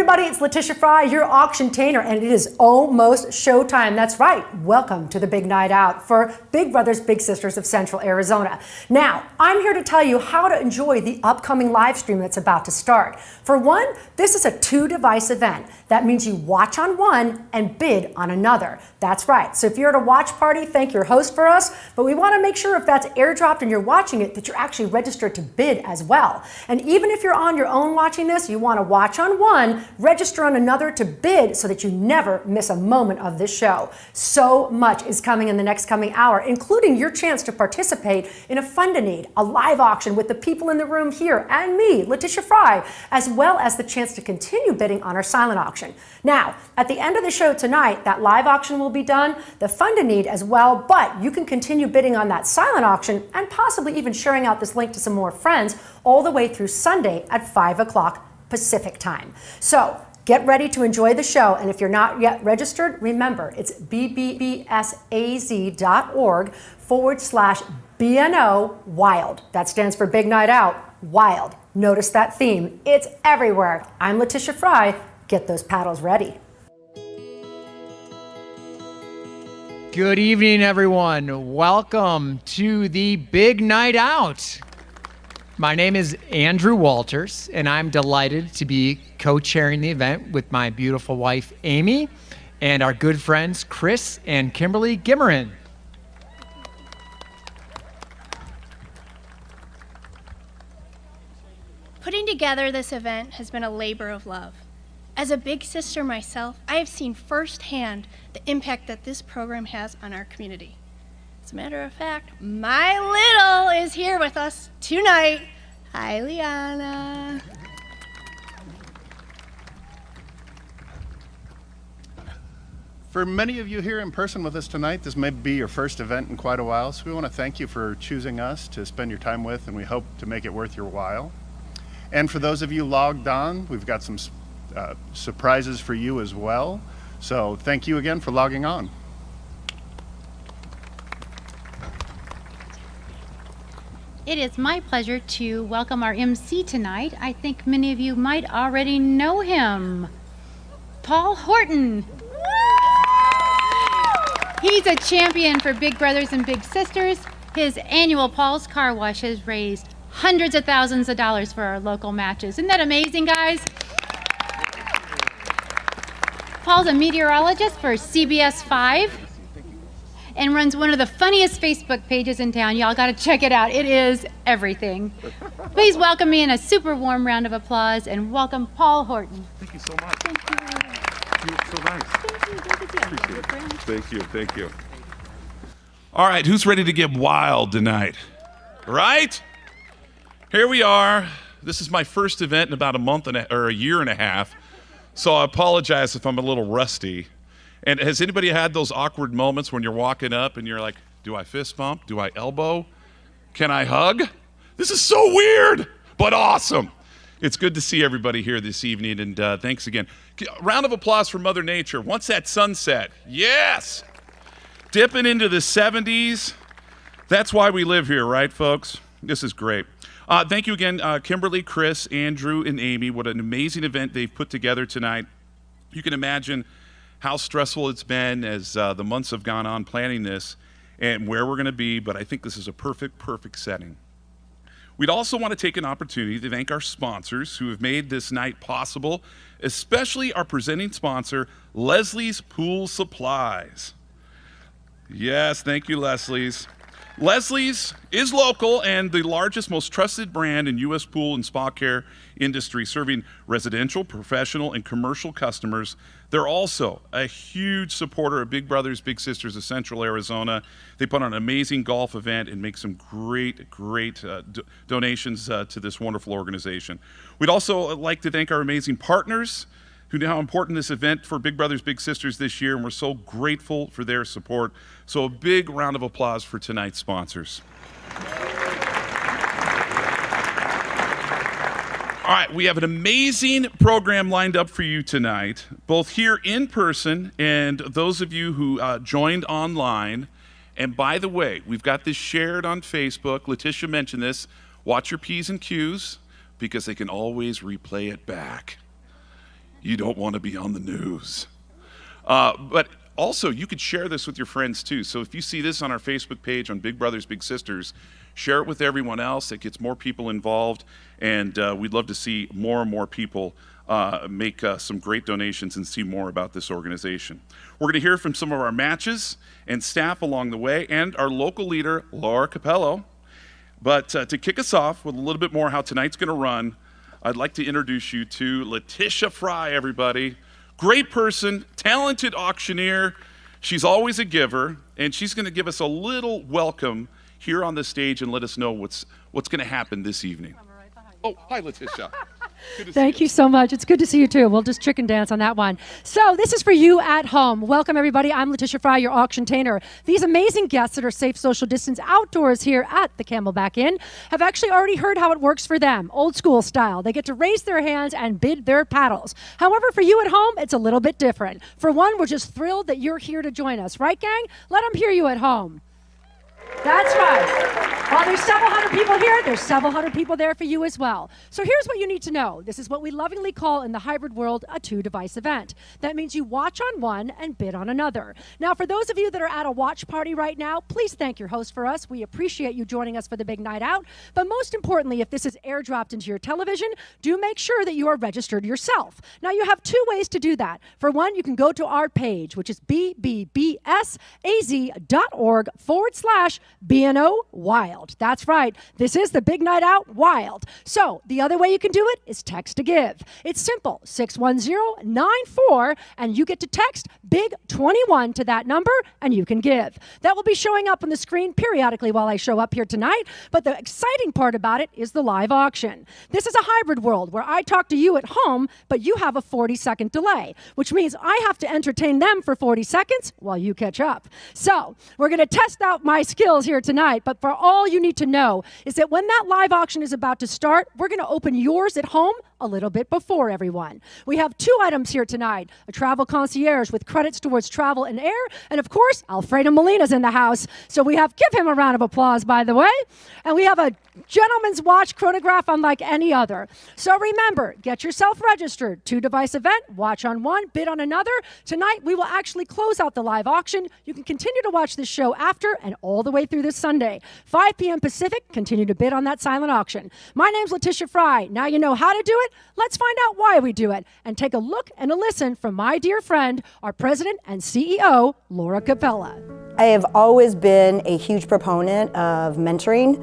everybody, it's Letitia Fry, your auction tainer, and it is almost showtime. That's right. Welcome to the big night out for Big Brothers Big Sisters of Central Arizona. Now, I'm here to tell you how to enjoy the upcoming live stream that's about to start. For one, this is a 2-device event. That means you watch on one and bid on another. That's right. So if you're at a watch party, thank your host for us, but we want to make sure if that's airdropped and you're watching it, that you're actually registered to bid as well. And even if you're on your own watching this, you want to watch on one, register on another to bid so that you never miss a moment of this show. So much is coming in the next coming hour, including your chance to participate in a fund-a-need, a live auction with the people in the room here and me, Letitia Fry, as well as the chance to continue bidding on our silent auction. Now, at the end of the show tonight, that live auction will be done, the fund-a-need as well, but you can continue bidding on that silent auction and possibly even sharing out this link to some more friends all the way through Sunday at 5 o'clock Pacific time. So get ready to enjoy the show, and if you're not yet registered, remember it's bbsaz.org/BNO WILD. That stands for Big Night Out, WILD. Notice that theme. It's everywhere. I'm Letitia Fry. Get those paddles ready. Good evening, everyone. Welcome to the Big Night Out. My name is Andrew Walters, and I'm delighted to be co-chairing the event with my beautiful wife, Amy, and our good friends, Chris and Kimberly Gimmerin. Putting together this event has been a labor of love. As a big sister myself, I have seen firsthand the impact that this program has on our community. As a matter of fact, my little is here with us tonight. Hi, Liana. For many of you here in person with us tonight, this may be your first event in quite a while, so we want to thank you for choosing us to spend your time with, and we hope to make it worth your while. And for those of you logged on, we've got some surprises for you as well. So thank you again for logging on. It is my pleasure to welcome our MC tonight. I think many of you might already know him. Paul Horton. He's a champion for Big Brothers and Big Sisters. His annual Paul's Car Wash has raised hundreds of thousands of dollars for our local matches. Isn't that amazing, guys? Paul's a meteorologist for CBS 5 and runs one of the funniest Facebook pages in town. Y'all gotta check it out. It is everything. Please welcome me in a super warm round of applause and welcome Paul Horton. Thank you so much. Thank you. You're so nice. Thank you. Thank you. All right, who's ready to get wild tonight? Right? Here we are. This is my first event in about a year and a half. So I apologize if I'm a little rusty. And has anybody had those awkward moments when you're walking up and you're like, do I fist bump? Do I elbow? Can I hug? This is so weird, but awesome. It's good to see everybody here this evening, and thanks again. Round of applause for Mother Nature. Once that sunset, yes! Dipping into the 70s. That's why we live here, right, folks? This is great. Thank you again, Kimberly, Chris, Andrew, and Amy. What an amazing event they've put together tonight. You can imagine how stressful it's been as the months have gone on planning this and where we're going to be, but I think this is a perfect setting. We'd also want to take an opportunity to thank our sponsors who have made this night possible, especially our presenting sponsor, Leslie's Pool Supplies. Yes, thank you, Leslie's. Leslie's is local and the largest, most trusted brand in U.S. pool and spa care industry, serving residential, professional, and commercial customers. They're also a huge supporter of Big Brothers Big Sisters of Central Arizona. They put on an amazing golf event and make some great donations to this wonderful organization. We'd also like to thank our amazing partners who know how important this event for Big Brothers Big Sisters this year, and we're so grateful for their support. So a big round of applause for tonight's sponsors. All right, we have an amazing program lined up for you tonight, both here in person and those of you who joined online. And by the way, we've got this shared on Facebook. Letitia mentioned this. Watch your P's and Q's because they can always replay it back. You don't want to be on the news. But also, you could share this with your friends too. So if you see this on our Facebook page on Big Brothers Big Sisters, share it with everyone else. It gets more people involved, and we'd love to see more and more people make some great donations and see more about this organization. We're going to hear from some of our matches and staff along the way, and our local leader, Laura Capello. But to kick us off with a little bit more how tonight's going to run, I'd like to introduce you to Letitia Fry, everybody. Great person, talented auctioneer. She's always a giver, and she's going to give us a little welcome here on the stage and let us know what's going to happen this evening. Oh, hi, Letitia. Thank you so much. It's good to see you too. We'll just chicken dance on that one. So this is for you at home. Welcome everybody. I'm Letitia Fry, your auction-tainer. These amazing guests that are safe social distance outdoors here at the Camelback Inn have actually already heard how it works for them, old school style. They get to raise their hands and bid their paddles. However, for you at home, it's a little bit different. For one, we're just thrilled that you're here to join us. Right, gang? Let them hear you at home. That's right. While there's several hundred people here, there's several hundred people there for you as well. So here's what you need to know. This is what we lovingly call in the hybrid world a two-device event. That means you watch on one and bid on another. Now, for those of you that are at a watch party right now, please thank your host for us. We appreciate you joining us for the big night out. But most importantly, if this is airdropped into your television, do make sure that you are registered yourself. Now, you have two ways to do that. For one, you can go to our page, which is bbbsaz.org/BNO Wild. That's right. This is the Big Night Out Wild. So the other way you can do it is text to give. It's simple, 61094, and you get to text Big 21 to that number, and you can give. That will be showing up on the screen periodically while I show up here tonight, but the exciting part about it is the live auction. This is a hybrid world where I talk to you at home, but you have a 40-second delay, which means I have to entertain them for 40 seconds while you catch up. So we're going to test out my skills here tonight, but for all you need to know is that when that live auction is about to start, we're going to open yours at home a little bit before everyone. We have two items here tonight, a travel concierge with credits towards travel and air, and of course, Alfredo Molina's in the house. So we have, give him a round of applause, by the way. And we have a gentleman's watch chronograph unlike any other. So remember, get yourself registered. Two-device event, watch on one, bid on another. Tonight, we will actually close out the live auction. You can continue to watch this show after and all the way through this Sunday. 5 p.m. Pacific, continue to bid on that silent auction. My name's Letitia Fry. Now you know how to do it. Let's find out why we do it and take a look and a listen from my dear friend, our president and CEO, Laura Capella. I have always been a huge proponent of mentoring.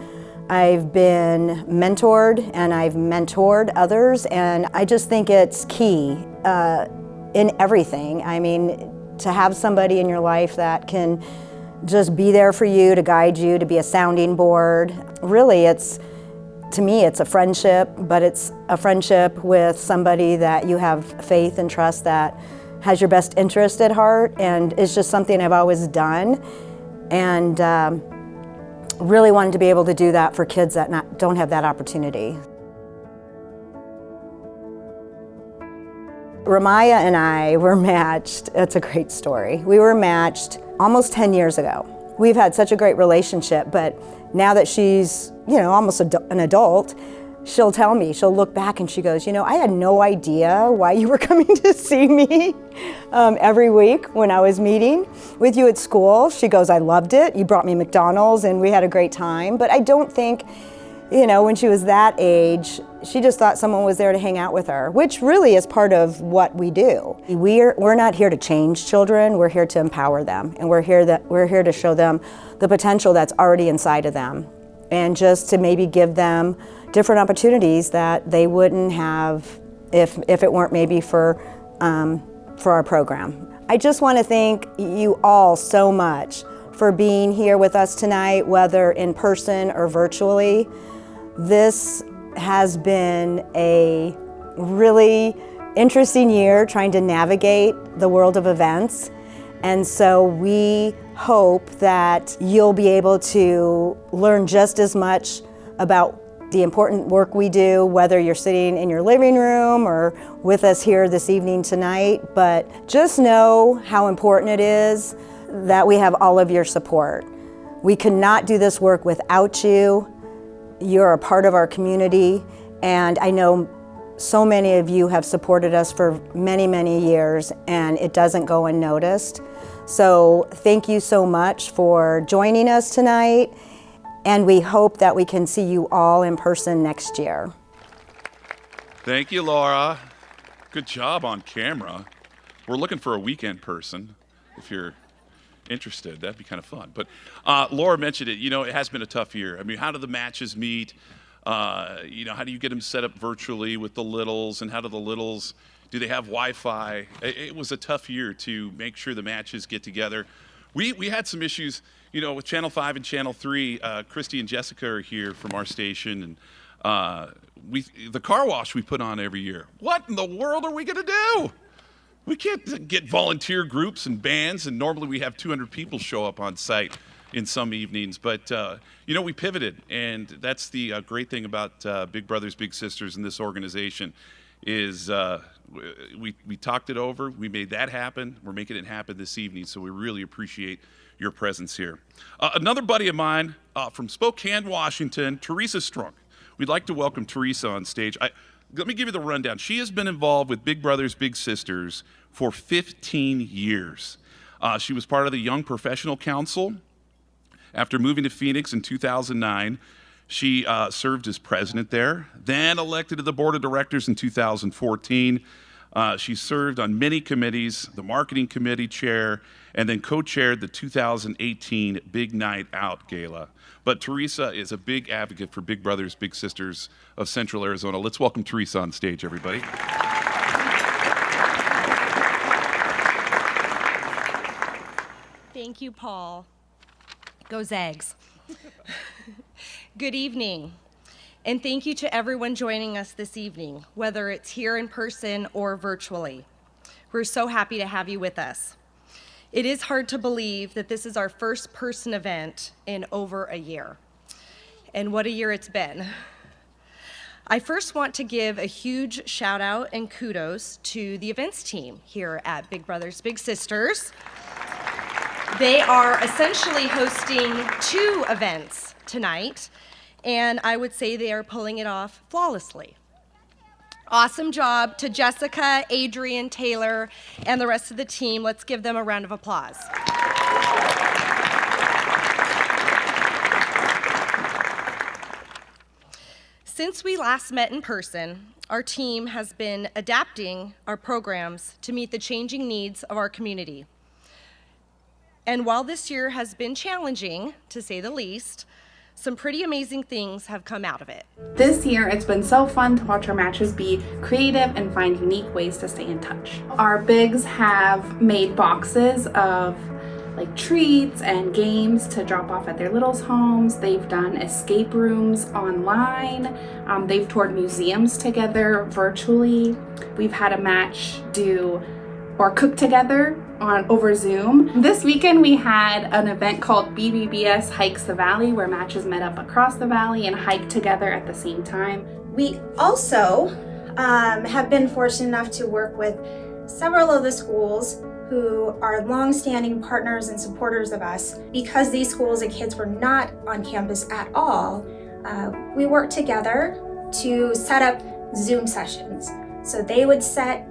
I've been mentored and I've mentored others, and I just think it's key in everything. I mean, to have somebody in your life that can just be there for you, to guide you, to be a sounding board. Really, to me, it's a friendship, but it's a friendship with somebody that you have faith and trust that has your best interest at heart, and it's just something I've always done, and really wanted to be able to do that for kids that don't have that opportunity. Ramaya and I were matched. It's a great story. We were matched almost 10 years ago. We've had such a great relationship, but now that she's, almost an adult, she'll tell me, she'll look back and she goes, I had no idea why you were coming to see me every week when I was meeting with you at school. She goes, I loved it. You brought me McDonald's and we had a great time. But I don't think, when she was that age, she just thought someone was there to hang out with her, which really is part of what we do. We're not here to change children, we're here to empower them. And we're here to show them the potential that's already inside of them. And just to maybe give them different opportunities that they wouldn't have if it weren't maybe for our program. I just want to thank you all so much for being here with us tonight, whether in person or virtually. This has been a really interesting year trying to navigate the world of events. And so we hope that you'll be able to learn just as much about the important work we do, whether you're sitting in your living room or with us here this evening tonight. But just know how important it is that we have all of your support. We could not do this work without you. You're a part of our community, and I know So many of you have supported us for many, many years, and it doesn't go unnoticed. So thank you so much for joining us tonight, and we hope that we can see you all in person next year. Thank you, Laura. Good job on camera. We're looking for a weekend person. If you're interested, that'd be kind of fun. But Laura mentioned it, it has been a tough year. I mean, how do the matches meet? How do you get them set up virtually with the littles, and how do the littles, do they have Wi-Fi? It was a tough year to make sure the matches get together. We had some issues, with Channel 5 and Channel 3. Christy and Jessica are here from our station, and the car wash we put on every year. What in the world are we going to do? We can't get volunteer groups and bands, and normally we have 200 people show up on site in some evenings. But, we pivoted, and that's the great thing about Big Brothers Big Sisters and this organization is we talked it over. We made that happen. We're making it happen this evening, so we really appreciate your presence here. Another buddy of mine from Spokane, Washington, Theresa Strunk. We'd like to welcome Theresa on stage. Let me give you the rundown. She has been involved with Big Brothers Big Sisters for 15 years. She was part of the Young Professional Council. After moving to Phoenix in 2009, she served as president there, then elected to the board of directors in 2014. She served on many committees, the marketing committee chair, and then co-chaired the 2018 Big Night Out Gala. But Theresa is a big advocate for Big Brothers Big Sisters of Central Arizona. Let's welcome Theresa on stage, everybody. Thank you, Paul. Go Zags. Good evening, and thank you to everyone joining us this evening, whether it's here in person or virtually. We're so happy to have you with us. It is hard to believe that this is our first person event in over a year, and what a year it's been. I first want to give a huge shout out and kudos to the events team here at Big Brothers Big Sisters. They are essentially hosting 2 events tonight, and I would say they are pulling it off flawlessly. Awesome job to Jessica, Adrian, Taylor, and the rest of the team. Let's give them a round of applause. Since we last met in person, our team has been adapting our programs to meet the changing needs of our community. And while this year has been challenging, to say the least, some pretty amazing things have come out of it. This year, it's been so fun to watch our matches be creative and find unique ways to stay in touch. Our bigs have made boxes of treats and games to drop off at their littles' homes. They've done escape rooms online. They've toured museums together virtually. We've had a match cook together over Zoom. This weekend we had an event called BBBS Hikes the Valley, where matches met up across the valley and hiked together at the same time. We also have been fortunate enough to work with several of the schools who are long-standing partners and supporters of us. Because these schools and kids were not on campus at all, we worked together to set up Zoom sessions. So they would send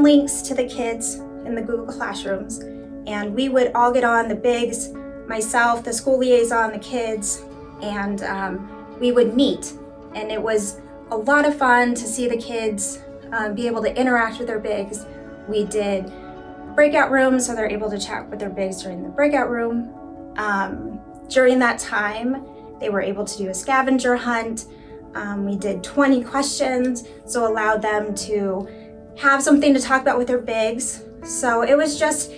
links to the kids in the Google Classrooms, and we would all get on, the bigs, myself, the school liaison, the kids, and we would meet. And it was a lot of fun to see the kids be able to interact with their bigs. We did breakout rooms, so they're able to chat with their bigs during the breakout room. During that time, they were able to do a scavenger hunt. We did 20 questions, so allowed them to have something to talk about with their bigs. So it was just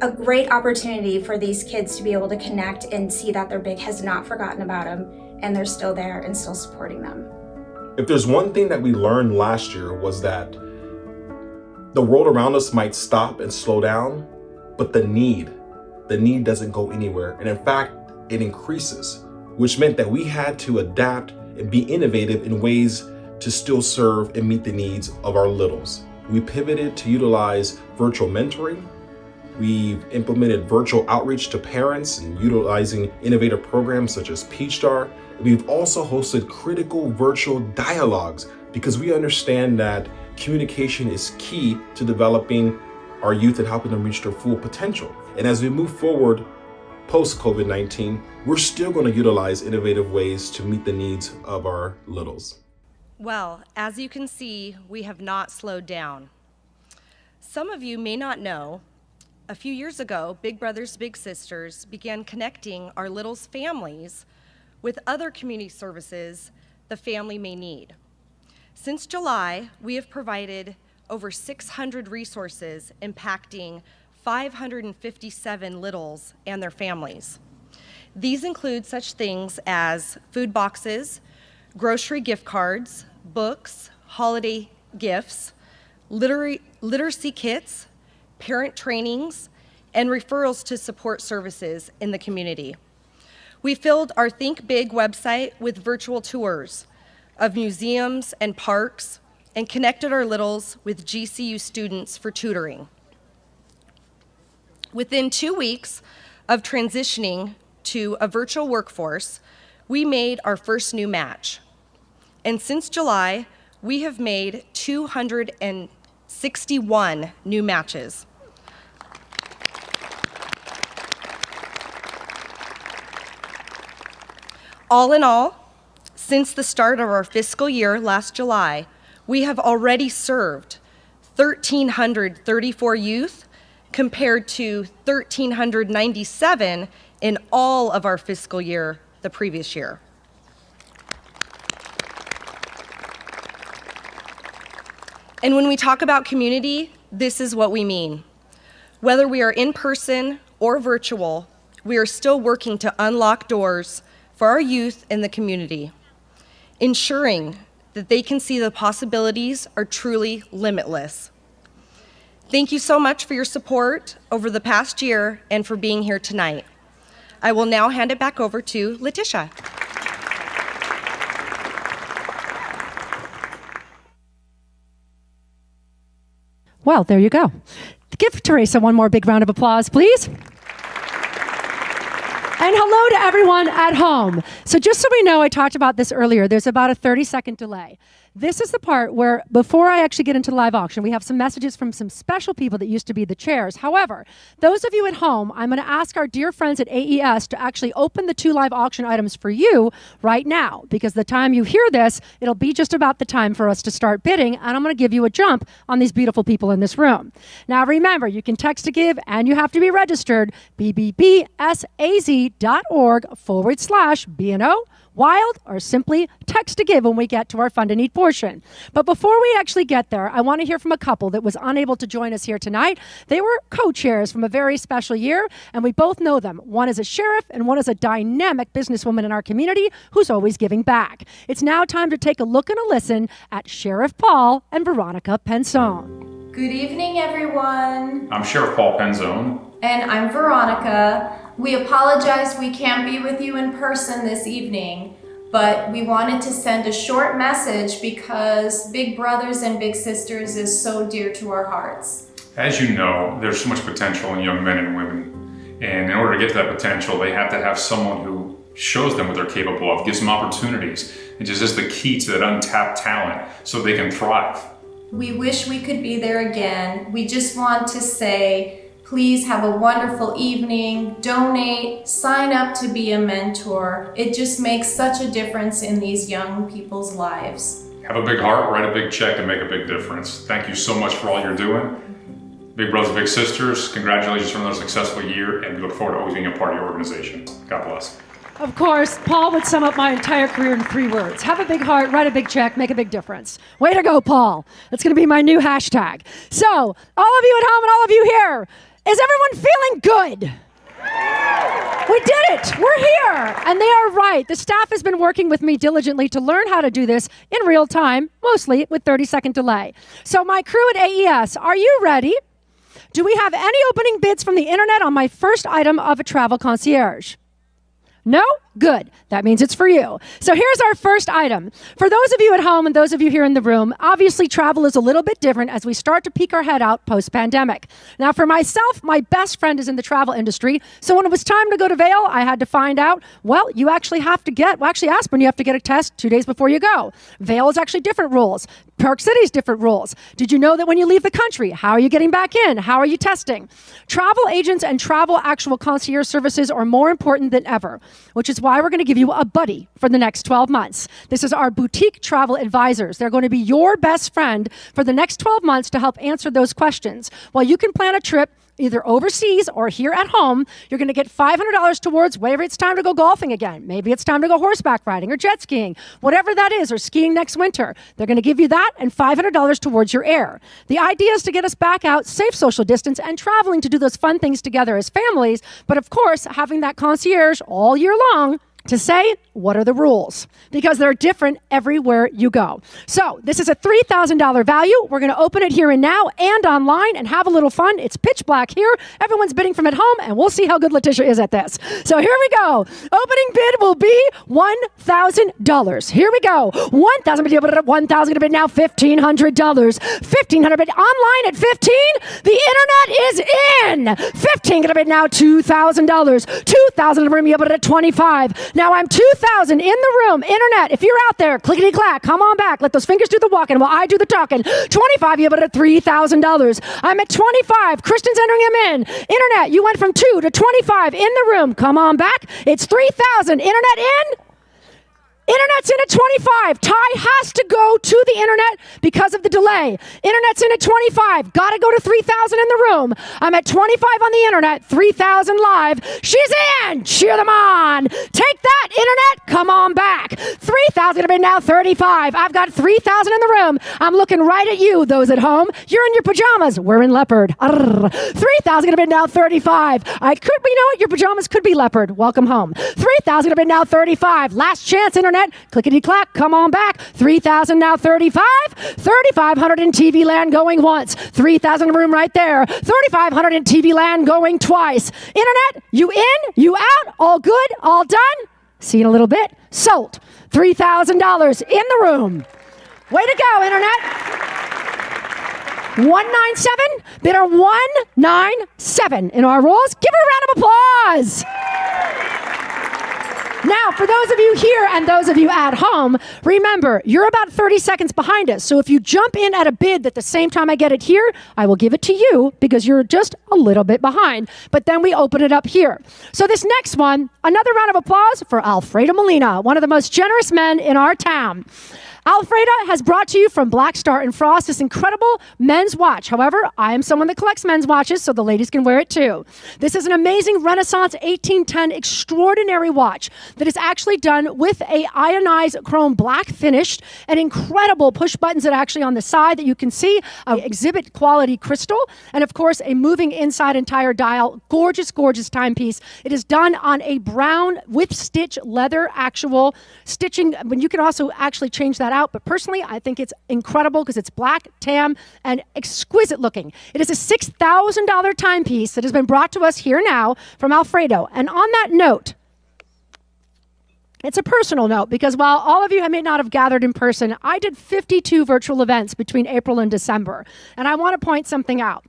a great opportunity for these kids to be able to connect and see that their big has not forgotten about them, and they're still there and still supporting them. If there's one thing that we learned last year was that the world around us might stop and slow down, but the need doesn't go anywhere. And in fact, it increases, which meant that we had to adapt and be innovative in ways to still serve and meet the needs of our littles. We pivoted to utilize virtual mentoring. We've implemented virtual outreach to parents and utilizing innovative programs such as Peach Star. We've also hosted critical virtual dialogues because we understand that communication is key to developing our youth and helping them reach their full potential. And as we move forward post-COVID-19, we're still going to utilize innovative ways to meet the needs of our littles. Well, as you can see, we have not slowed down. Some of you may not know, a few years ago, Big Brothers Big Sisters began connecting our littles' families with other community services the family may need. Since July, we have provided over 600 resources impacting 557 littles and their families. These include such things as food boxes, grocery gift cards, books, holiday gifts, literacy kits, parent trainings, and referrals to support services in the community. We filled our Think Big website with virtual tours of museums and parks and connected our littles with GCU students for tutoring. Within 2 weeks of transitioning to a virtual workforce, we made our first new match. And since July, we have made 261 new matches. All in all, since the start of our fiscal year last July, we have already served 1,334 youth compared to 1,397 in all of our fiscal year the previous year. And when we talk about community, this is what we mean. Whether we are in person or virtual, we are still working to unlock doors for our youth in the community, ensuring that they can see the possibilities are truly limitless. Thank you so much for your support over the past year and for being here tonight. I will now hand it back over to Letitia. Well, there you go. Give Theresa one more big round of applause, please. And hello to everyone at home. So just so we know, I talked about this earlier, there's about a 30-second delay. This is the part where, before I actually get into live auction, we have some messages from some special people that used to be the chairs. However, those of you at home, I'm going to ask our dear friends at AES to actually open the 2 live auction items for you right now, because the time you hear this, it'll be just about the time for us to start bidding, and I'm going to give you a jump on these beautiful people in this room. Now remember, you can text to give, and you have to be registered, bbbsaz.org/BNO. Wild, or simply text to give when we get to our Fund a Need portion. But before we actually get there, I want to hear from a couple that was unable to join us here tonight. They were co-chairs from a very special year, and we both know them. One is a sheriff, and one is a dynamic businesswoman in our community who's always giving back. It's now time to take a look and a listen at Sheriff Paul and Veronica Pensone. Good evening, everyone. I'm Sheriff Paul Pensone. And I'm Veronica. We apologize we can't be with you in person this evening, but we wanted to send a short message because Big Brothers and Big Sisters is so dear to our hearts. As you know, there's so much potential in young men and women. And in order to get to that potential, they have to have someone who shows them what they're capable of, gives them opportunities, and just is the key to that untapped talent so they can thrive. We wish we could be there again. We just want to say, please have a wonderful evening, donate, sign up to be a mentor. It just makes such a difference in these young people's lives. Have a big heart, write a big check, and make a big difference. Thank you so much for all you're doing. Big Brothers, Big Sisters, congratulations on another successful year, and we look forward to always being a part of your organization. God bless. Of course, Paul would sum up my entire career in 3 words. Have a big heart, write a big check, make a big difference. Way to go, Paul. That's going to be my new hashtag. So, all of you at home and all of you here, is everyone feeling good? We did it. We're here. And they are right. The staff has been working with me diligently to learn how to do this in real time, mostly with 30-second delay. So my crew at AES, are you ready? Do we have any opening bids from the internet on my first item of a travel concierge? No? Good. That means it's for you. So here's our first item. For those of you at home and those of you here in the room, obviously travel is a little bit different as we start to peek our head out post-pandemic. Now for myself, my best friend is in the travel industry. So when it was time to go to Vail, I had to find out, well, you actually have to get, Aspen, you have to get a test 2 days before you go. Vail is actually different rules. Park City's different rules. Did you know that when you leave the country, how are you getting back in? How are you testing? Travel agents and travel actual concierge services are more important than ever, which is why we're going to give you a buddy for the next 12 months. This is our boutique travel advisors. They're going to be your best friend for the next 12 months to help answer those questions. While you can plan a trip either overseas or here at home, you're going to get $500 towards whether it's time to go golfing again. Maybe it's time to go horseback riding or jet skiing, whatever that is, or skiing next winter. They're going to give you that and $500 towards your air. The idea is to get us back out, safe social distance, and traveling to do those fun things together as families. But of course, having that concierge all year long to say, what are the rules? Because they're different everywhere you go. So this is a $3,000 value. We're going to open it here and now and online and have a little fun. It's pitch black here. Everyone's bidding from at home, and we'll see how good Letitia is at this. So here we go. Opening bid will be $1,000. Here we go. $1,000 bid, $1,000 going to bid now, $1,500. $1,500 bid online at $15. The internet is in. $15 going to bid now, $2,000. $2,000 to bring me up at $25. Now I'm 2,000 in the room. Internet, if you're out there, clickety clack, come on back. Let those fingers do the walking while I do the talking. 25, you're at $3,000. I'm at 25. Kristen's entering him in. Internet, you went from 2 to 25 in the room. Come on back. It's 3,000. Internet in. Internet's in at 25. Ty has to go to the internet because of the delay. Internet's in at 25. Got to go to 3,000 in the room. I'm at 25 on the internet, 3,000 live. She's in. Cheer them on. Take that, internet. Come on back. 3,000 have been now 35. I've got 3,000 in the room. I'm looking right at you, those at home. You're in your pajamas. We're in leopard. 3,000 have been now 35. You know what? Your pajamas could be leopard. Welcome home. 3,000 have been now 35. Last chance, internet. Clickety clack, come on back. 3,000 now 35. 3,500 in TV land going once. 3,000 room right there. 3,500 in TV land going twice. Internet, you in? You out? All good? All done? See you in a little bit. Sold. $3,000 in the room. Way to go, internet. 197. Bidder 197 in our rolls. Give her a round of applause. Now, for those of you here and those of you at home, remember, you're about 30 seconds behind us. So if you jump in at a bid at the same time I get it here, I will give it to you because you're just a little bit behind. But then we open it up here. So this next one, another round of applause for Alfredo Molina, one of the most generous men in our town. Alfredo has brought to you from Black Star and Frost this incredible men's watch. However, I am someone that collects men's watches, so the ladies can wear it too. This is an amazing Renaissance 1810 extraordinary watch that is actually done with a ionized chrome black finished and incredible push buttons that are actually on the side that you can see, exhibit quality crystal, and of course a moving inside entire dial. Gorgeous, gorgeous timepiece. It is done on a brown with stitch leather actual stitching, but you can also actually change that out. But personally, I think it's incredible because it's black, tam, and exquisite looking. It is a $6,000 timepiece that has been brought to us here now from Alfredo. And on that note, it's a personal note because while all of you may not have gathered in person, I did 52 virtual events between April and December. And I want to point something out.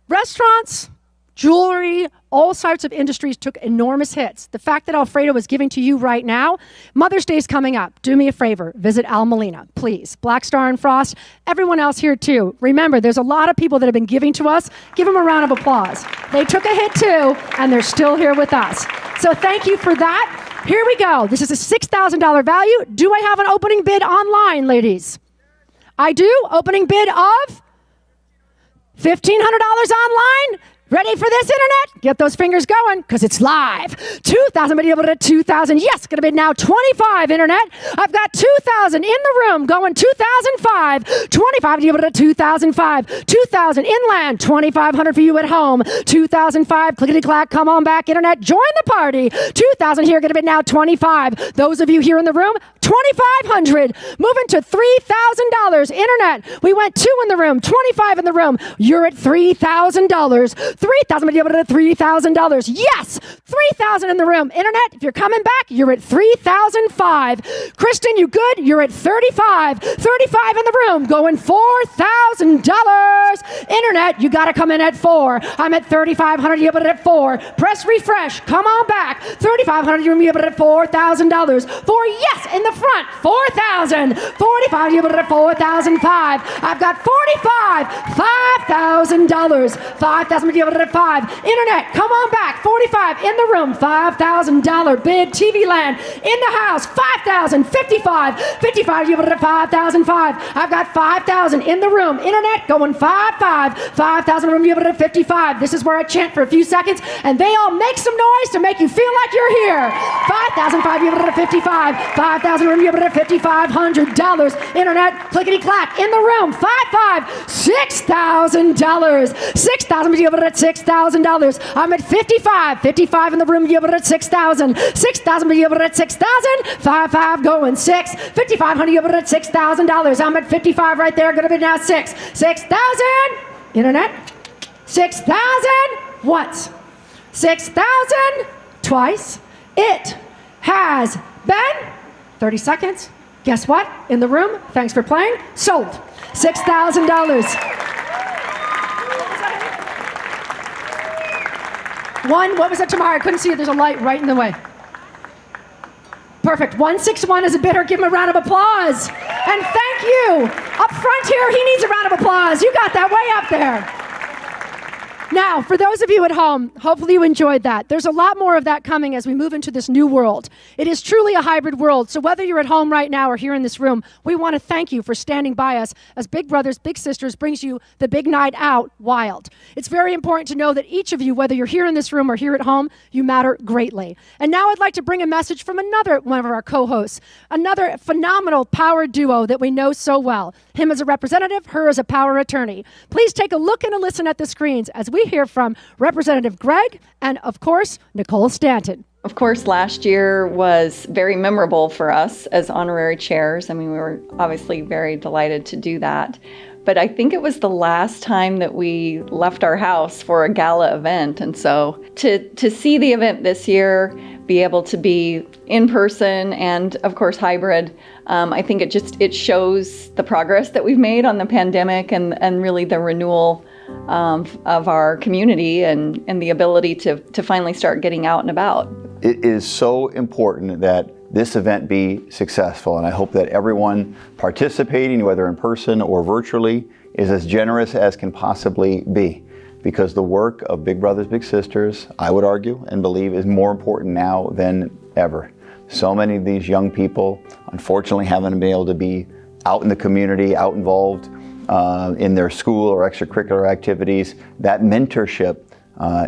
Restaurants, jewelry, all sorts of industries took enormous hits. The fact that Alfredo is giving to you right now, Mother's Day is coming up. Do me a favor, visit Al Molina, please. Black Star and Frost, everyone else here too. Remember, there's a lot of people that have been giving to us. Give them a round of applause. They took a hit too, and they're still here with us. So thank you for that. Here we go. This is a $6,000 value. Do I have an opening bid online, ladies? I do. Opening bid of $1,500 online. Ready for this, internet? Get those fingers going, because it's live. 2,000, but able to 2,000. Yes, going to be now 25, internet. I've got 2,000 in the room going 2,005. 25, able to 2,005. 2,000 inland, 2,500 for you at home. 2,005, clickety-clack, come on back, internet. Join the party. 2,000 here, going to be now 25. Those of you here in the room, 2,500. Moving to $3,000, internet. We went 2 in the room, 25 in the room. You're at $3,000. $3,000. Yes, $3,000 in the room. Internet, if you're coming back, you're at $3,005. Kristen, you good? You're at $35. $35 in the room, going $4,000. Internet, you got to come in at $4. I'm at $3,500. You're at $4. Press refresh. Come on back. $3,500. You're at $4,000. $4, yes, in the front. $4,000. $45. You're at $4,005. I've got $45. $5,000. $5,000. You're at $5. Internet, come on back. $45 in the room. $5,000 bid. TV land in the house. $5,000. $55. $55. You're at $5,005. I've got $5,000 in the room. Internet going $5,500. $5,000 room. You're at $55. This is where I chant for a few seconds, and they all make some noise to make you feel like you're here. $5,005. You're at $55. $5,000 room. You're at $5,500. Internet, clickety clack in the room. $5,500. $6,000. $6,000. You're at $6,000. I'm at $55. $55 in the room. You're at $6,000. $6,000. You're at $6,000. $5,500 going $6,000. $5,500. You're at $6,000. I'm at $55 right there. Going to be now $6,000. $6,000. Internet. $6,000 once. $6,000 twice. It has been 30 seconds. Guess what? In the room, thanks for playing, sold. $6,000. One, what was that, Tamara? I couldn't see it. There's a light right in the way. Perfect. 161 is a bidder. Give him a round of applause. And thank you. Up front here, he needs a round of applause. You got that way up there. Now, for those of you at home, hopefully you enjoyed that. There's a lot more of that coming as we move into this new world. It is truly a hybrid world, so whether you're at home right now or here in this room, we want to thank you for standing by us as Big Brothers Big Sisters brings you the Big Night Out Wild. It's very important to know that each of you, whether you're here in this room or here at home, you matter greatly. And now I'd like to bring a message from another one of our co-hosts, another phenomenal power duo that we know so well. Him as a representative, her as a power attorney. Please take a look and a listen at the screens as we hear from Representative Greg and, of course, Nicole Stanton. Of course, last year was very memorable for us as honorary chairs. I mean, we were obviously very delighted to do that. But I think it was the last time that we left our house for a gala event. And so to see the event this year, be able to be in person and, of course, hybrid, I think it shows the progress that we've made on the pandemic and really the renewal of our community and the ability to finally start getting out and about. It is so important that this event be successful, and I hope that everyone participating, whether in person or virtually, is as generous as can possibly be, because the work of Big Brothers Big Sisters, I would argue and believe, is more important now than ever. So many of these young people, unfortunately, haven't been able to be out in the community, out involved in their school or extracurricular activities. That mentorship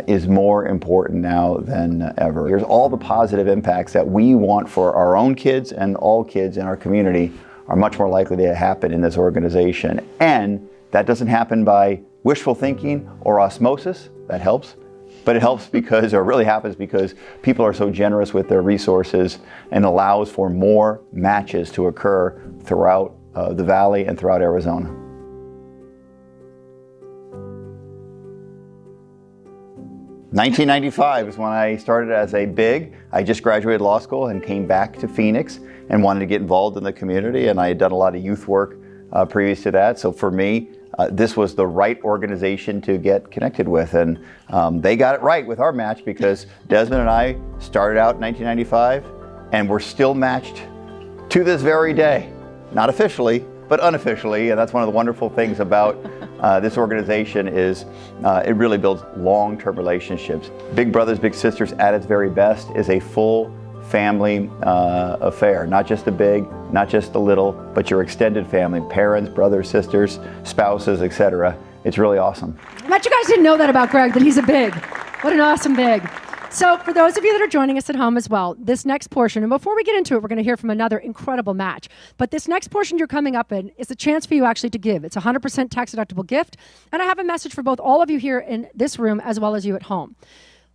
is more important now than ever. Here's all the positive impacts that we want for our own kids, and all kids in our community are much more likely to happen in this organization. And that doesn't happen by wishful thinking or osmosis. That helps. But it helps because, or really happens because, people are so generous with their resources and allows for more matches to occur throughout the Valley and throughout Arizona. 1995 is when I started as a big. I just graduated law school and came back to Phoenix and wanted to get involved in the community, and I had done a lot of youth work previous to that. So for me, this was the right organization to get connected with, and they got it right with our match, because Desmond and I started out in 1995 and we're still matched to this very day. Not officially, but unofficially, and that's one of the wonderful things about this organization is it really builds long-term relationships. Big Brothers Big Sisters at its very best is a full family affair, not just the big, not just the little, but your extended family, parents, brothers, sisters, spouses, etc. It's really awesome. I bet you guys didn't know that about Greg, that he's a big. What an awesome big. So for those of you that are joining us at home as well, this next portion, and before we get into it, we're going to hear from another incredible match. But this next portion you're coming up in is a chance for you actually to give. It's a 100% tax-deductible gift. And I have a message for both all of you here in this room as well as you at home.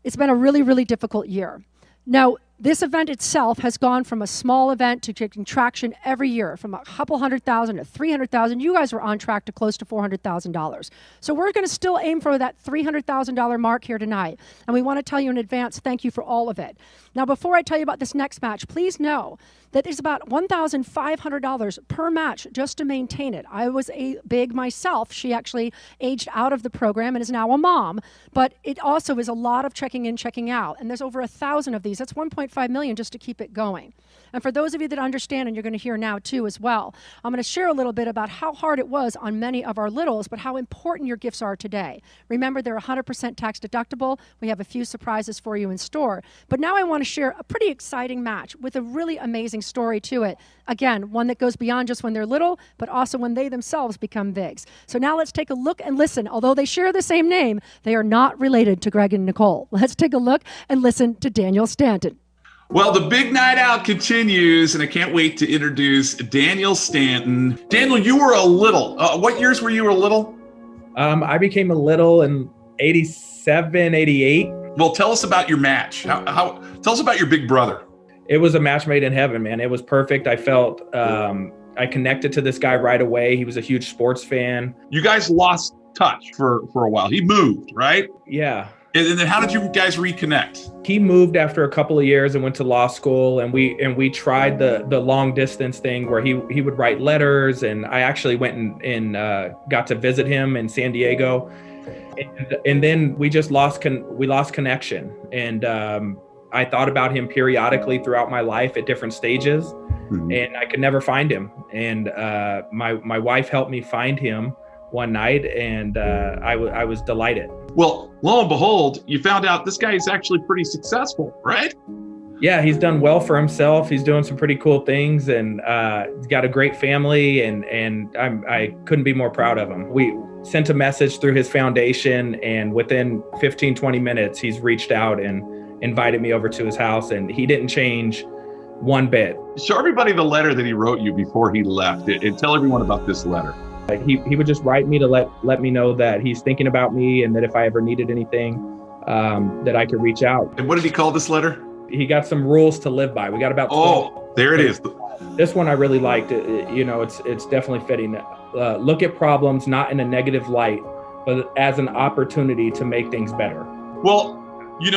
It's been a really, really difficult year. Now, This event itself has gone from a small event to getting traction every year, from a couple $100,000 to $300,000. You guys are on track to close to $400,000. So we're going to still aim for that $300,000 mark here tonight. And we want to tell you in advance, thank you for all of it. Now, before I tell you about this next match, please know that it's about $1,500 per match just to maintain it. I was a big myself. She actually aged out of the program and is now a mom. But it also is a lot of checking in, checking out. And there's over 1,000 of these. That's $1.5 million just to keep it going. And for those of you that understand, and you're going to hear now too as well, I'm going to share a little bit about how hard it was on many of our littles, but how important your gifts are today. Remember, they're 100% tax deductible. We have a few surprises for you in store. But now I want to share a pretty exciting match with a really amazing story to it. Again, one that goes beyond just when they're little, but also when they themselves become bigs. So now let's take a look and listen. Although they share the same name, they are not related to Greg and Nicole. Let's take a look and listen to Daniel Stanton. Well, the big night out continues, and I can't wait to introduce Daniel Stanton. Daniel, you were a little. What years were you a little? I became a little in 87, 88. Well, tell us about your match. Tell us about your big brother. It was a match made in heaven, man. It was perfect. I felt I connected to this guy right away. He was a huge sports fan. You guys lost touch for a while. He moved, right? Yeah. And then how did you guys reconnect? He moved after a couple of years and went to law school, and we tried the long distance thing where he would write letters, and I actually went and got to visit him in San Diego, and then we just lost connection. And I thought about him periodically throughout my life at different stages, and I could never find him. And my wife helped me find him one night, and I was delighted. Well, lo and behold, you found out this guy is actually pretty successful, right? Yeah, he's done well for himself. He's doing some pretty cool things, and he's got a great family, and I couldn't be more proud of him. We sent a message through his foundation, and within 15, 20 minutes, he's reached out and invited me over to his house, and he didn't change one bit. Show everybody the letter that he wrote you before he left, and tell everyone about this letter. He would just write me to let me know that he's thinking about me, and that if I ever needed anything, that I could reach out. And what did he call this letter? He got some rules to live by. We got about 12. Oh, there it is. This one I really liked. It's definitely fitting. Look at problems not in a negative light, but as an opportunity to make things better. Well,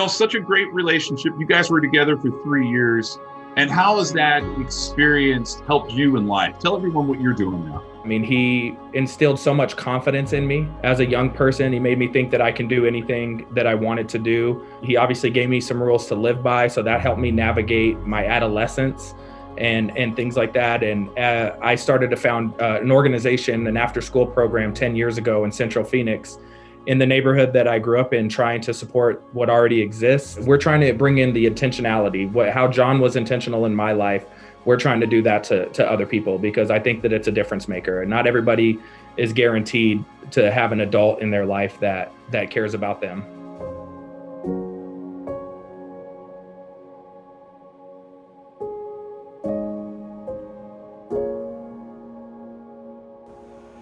such a great relationship. You guys were together for 3 years. And how has that experience helped you in life? Tell everyone what you're doing now. I mean, he instilled so much confidence in me as a young person. He made me think that I can do anything that I wanted to do. He obviously gave me some rules to live by, so that helped me navigate my adolescence and things like that. And I started to found an organization, an after-school program 10 years ago in Central Phoenix, in the neighborhood that I grew up in, trying to support what already exists. We're trying to bring in the intentionality, how John was intentional in my life. We're trying to do that to other people, because I think that it's a difference maker. And not everybody is guaranteed to have an adult in their life that cares about them.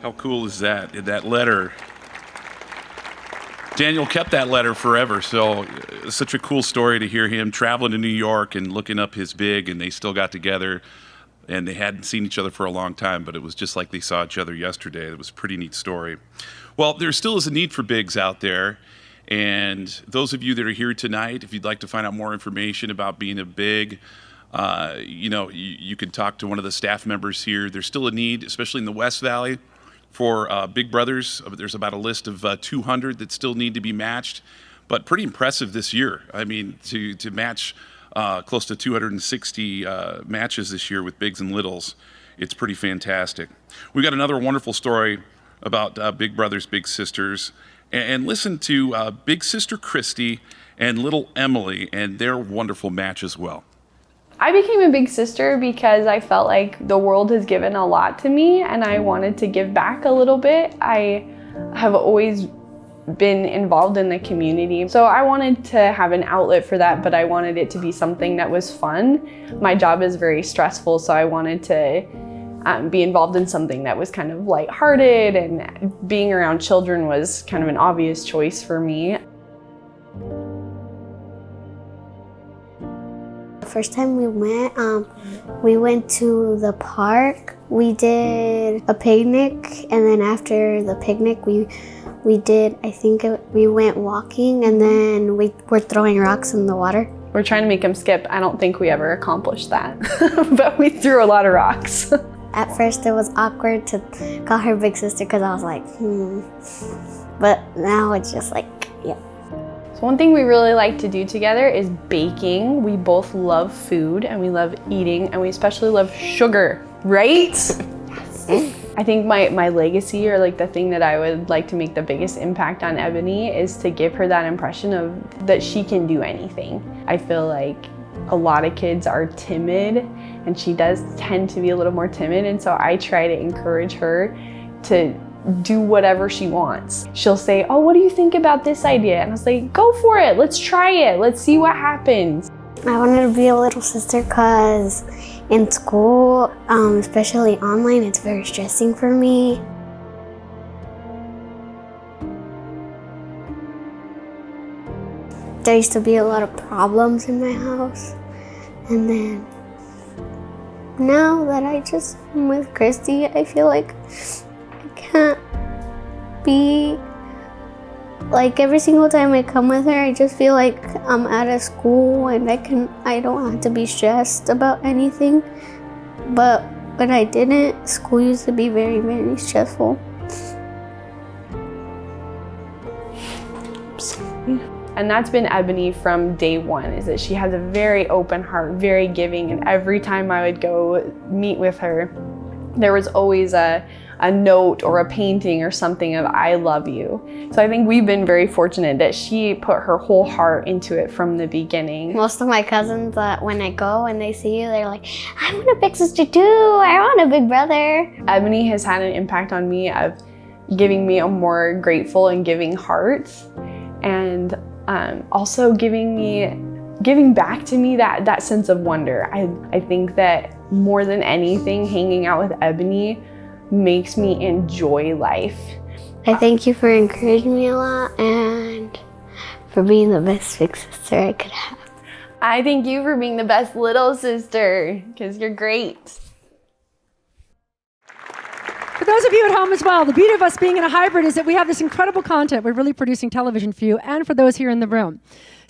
How cool is that? That letter. Daniel kept that letter forever, so it's such a cool story to hear him traveling to New York and looking up his big, and they still got together, and they hadn't seen each other for a long time, but it was just like they saw each other yesterday. It was a pretty neat story. Well, there still is a need for bigs out there, and those of you that are here tonight, if you'd like to find out more information about being a big, you can talk to one of the staff members here. There's still a need, especially in the West Valley, for big brothers. There's about a list of 200 that still need to be matched, but pretty impressive this year. I mean, to match close to 260 matches this year with bigs and littles, it's pretty fantastic. We got another wonderful story about big brothers, big sisters, and listen to big sister Christy and little Emily and their wonderful match as well. I became a big sister because I felt like the world has given a lot to me, and I wanted to give back a little bit. I have always been involved in the community, so I wanted to have an outlet for that, but I wanted it to be something that was fun. My job is very stressful, so I wanted to be involved in something that was kind of lighthearted, and being around children was kind of an obvious choice for me. first time we went to the park. We did a picnic, and then after the picnic, we went walking, and then we were throwing rocks in the water. We're trying to make him skip. I don't think we ever accomplished that, but we threw a lot of rocks. At first, it was awkward to call her big sister because I was like, But now it's just like, yeah. So one thing we really like to do together is baking. We both love food and we love eating, and we especially love sugar, right? Yes. I think my legacy, or like the thing that I would like to make the biggest impact on Ebony, is to give her that impression of that she can do anything. I feel like a lot of kids are timid, and she does tend to be a little more timid, and so I try to encourage her to do whatever she wants. She'll say, oh, what do you think about this idea? And I'll say, go for it, let's try it, let's see what happens. I wanted to be a little sister because in school, especially online, it's very stressing for me. There used to be a lot of problems in my house, and then now that I'm with Christy, I feel like I can't be, like every single time I come with her, I just feel like I'm out of school and I don't have to be stressed about anything. But when I didn't, school used to be very, very stressful. And that's been Ebony from day one, is that she has a very open heart, very giving, and every time I would go meet with her, there was always a note or a painting or something of I love you. So I think we've been very fortunate that she put her whole heart into it from the beginning. Most of my cousins, when I go and they see you, they're like, I want a big sister too, I want a big brother. Ebony has had an impact on me of giving me a more grateful and giving heart, and also giving back to me that sense of wonder. I think that more than anything, hanging out with Ebony makes me enjoy life. I thank you for encouraging me a lot and for being the best big sister I could have. I thank you for being the best little sister, because you're great. For those of you at home as well, the beauty of us being in a hybrid is that we have this incredible content. We're really producing television for you and for those here in the room.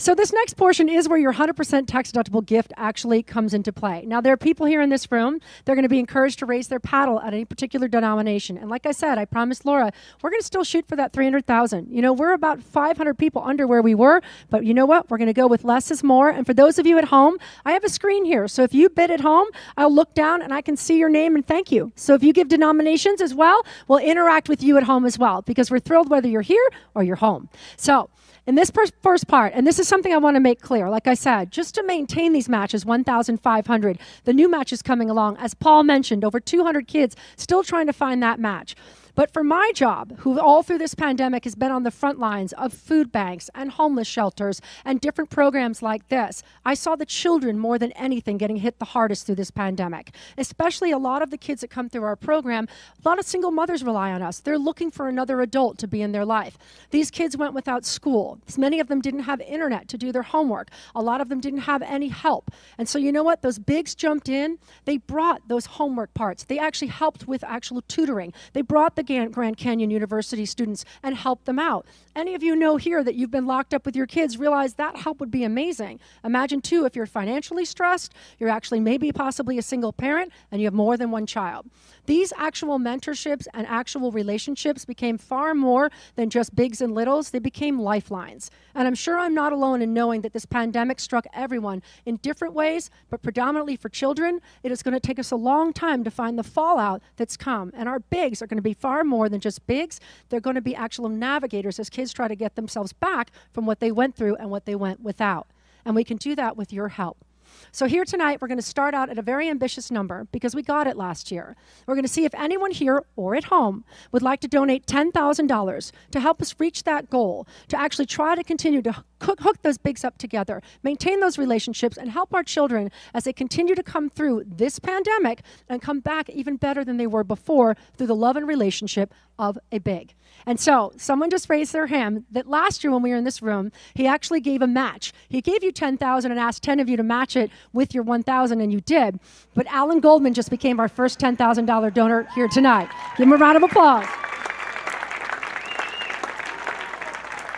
So this next portion is where your 100% tax-deductible gift actually comes into play. Now, there are people here in this room, they're going to be encouraged to raise their paddle at any particular denomination. And like I said, I promised Laura, we're going to still shoot for that $300,000. You know, we're about 500 people under where we were, but you know what? We're going to go with less is more. And for those of you at home, I have a screen here. So if you bid at home, I'll look down and I can see your name and thank you. So if you give denominations as well, we'll interact with you at home as well, because we're thrilled whether you're here or you're home. So in this first part, and this is something I want to make clear, like I said, just to maintain these matches, 1,500, the new match is coming along. As Paul mentioned, over 200 kids still trying to find that match. But for my job, who all through this pandemic has been on the front lines of food banks and homeless shelters and different programs like this, I saw the children more than anything getting hit the hardest through this pandemic. Especially a lot of the kids that come through our program, a lot of single mothers rely on us. They're looking for another adult to be in their life. These kids went without school. Many of them didn't have internet to do their homework. A lot of them didn't have any help. And so you know what? Those bigs jumped in. They brought those homework parts. They actually helped with actual tutoring. They brought the Grand Canyon University students and help them out. Any of you know here that you've been locked up with your kids realize that help would be amazing. Imagine too, if you're financially stressed, you're actually maybe possibly a single parent and you have more than one child. These actual mentorships and actual relationships became far more than just bigs and littles. They became lifelines. And I'm sure I'm not alone in knowing that this pandemic struck everyone in different ways, but predominantly for children, it is going to take us a long time to find the fallout that's come. And our bigs are going to be far more than just bigs. They're going to be actual navigators as kids try to get themselves back from what they went through and what they went without. And we can do that with your help. So here tonight, we're going to start out at a very ambitious number because we got it last year. We're going to see if anyone here or at home would like to donate $10,000 to help us reach that goal, to actually try to continue to hook those bigs up together, maintain those relationships, and help our children as they continue to come through this pandemic and come back even better than they were before through the love and relationship of a big. And so someone just raised their hand that last year when we were in this room, he actually gave a match. He gave you $10,000 and asked 10 of you to match it with your $1,000, and you did. But Alan Goldman just became our first $10,000 donor here tonight. Give him a round of applause.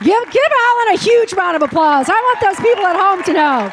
Give Alan a huge round of applause. I want those people at home to know.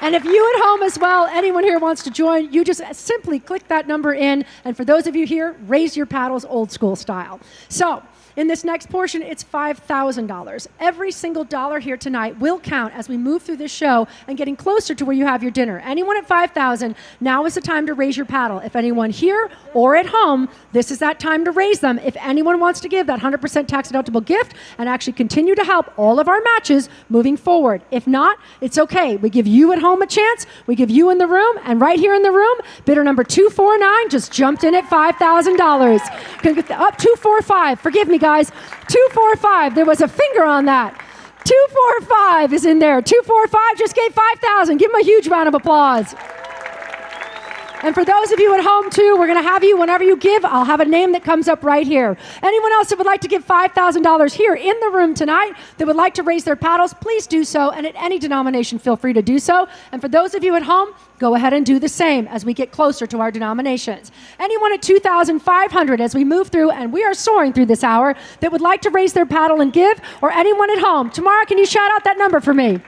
And if you at home as well, anyone here wants to join, you just simply click that number in. And for those of you here, raise your paddles old school style. So in this next portion, it's $5,000. Every single dollar here tonight will count as we move through this show and getting closer to where you have your dinner. Anyone at $5,000, now is the time to raise your paddle. If anyone here or at home, this is that time to raise them. If anyone wants to give that 100% tax deductible gift and actually continue to help all of our matches moving forward. If not, it's okay. We give you at home a chance. We give you in the room, and right here in the room, bidder number 249 just jumped in at $5,000. Up 245. Forgive me, guys. 245. There was a finger on that. 245 is in there. 245 just gave $5,000. Give them a huge round of applause. And for those of you at home, too, we're going to have you, whenever you give, I'll have a name that comes up right here. Anyone else that would like to give $5,000 here in the room tonight that would like to raise their paddles, please do so. And at any denomination, feel free to do so. And for those of you at home, go ahead and do the same as we get closer to our denominations. Anyone at $2,500 as we move through, and we are soaring through this hour, that would like to raise their paddle and give, or anyone at home. Tomorrow, can you shout out that number for me?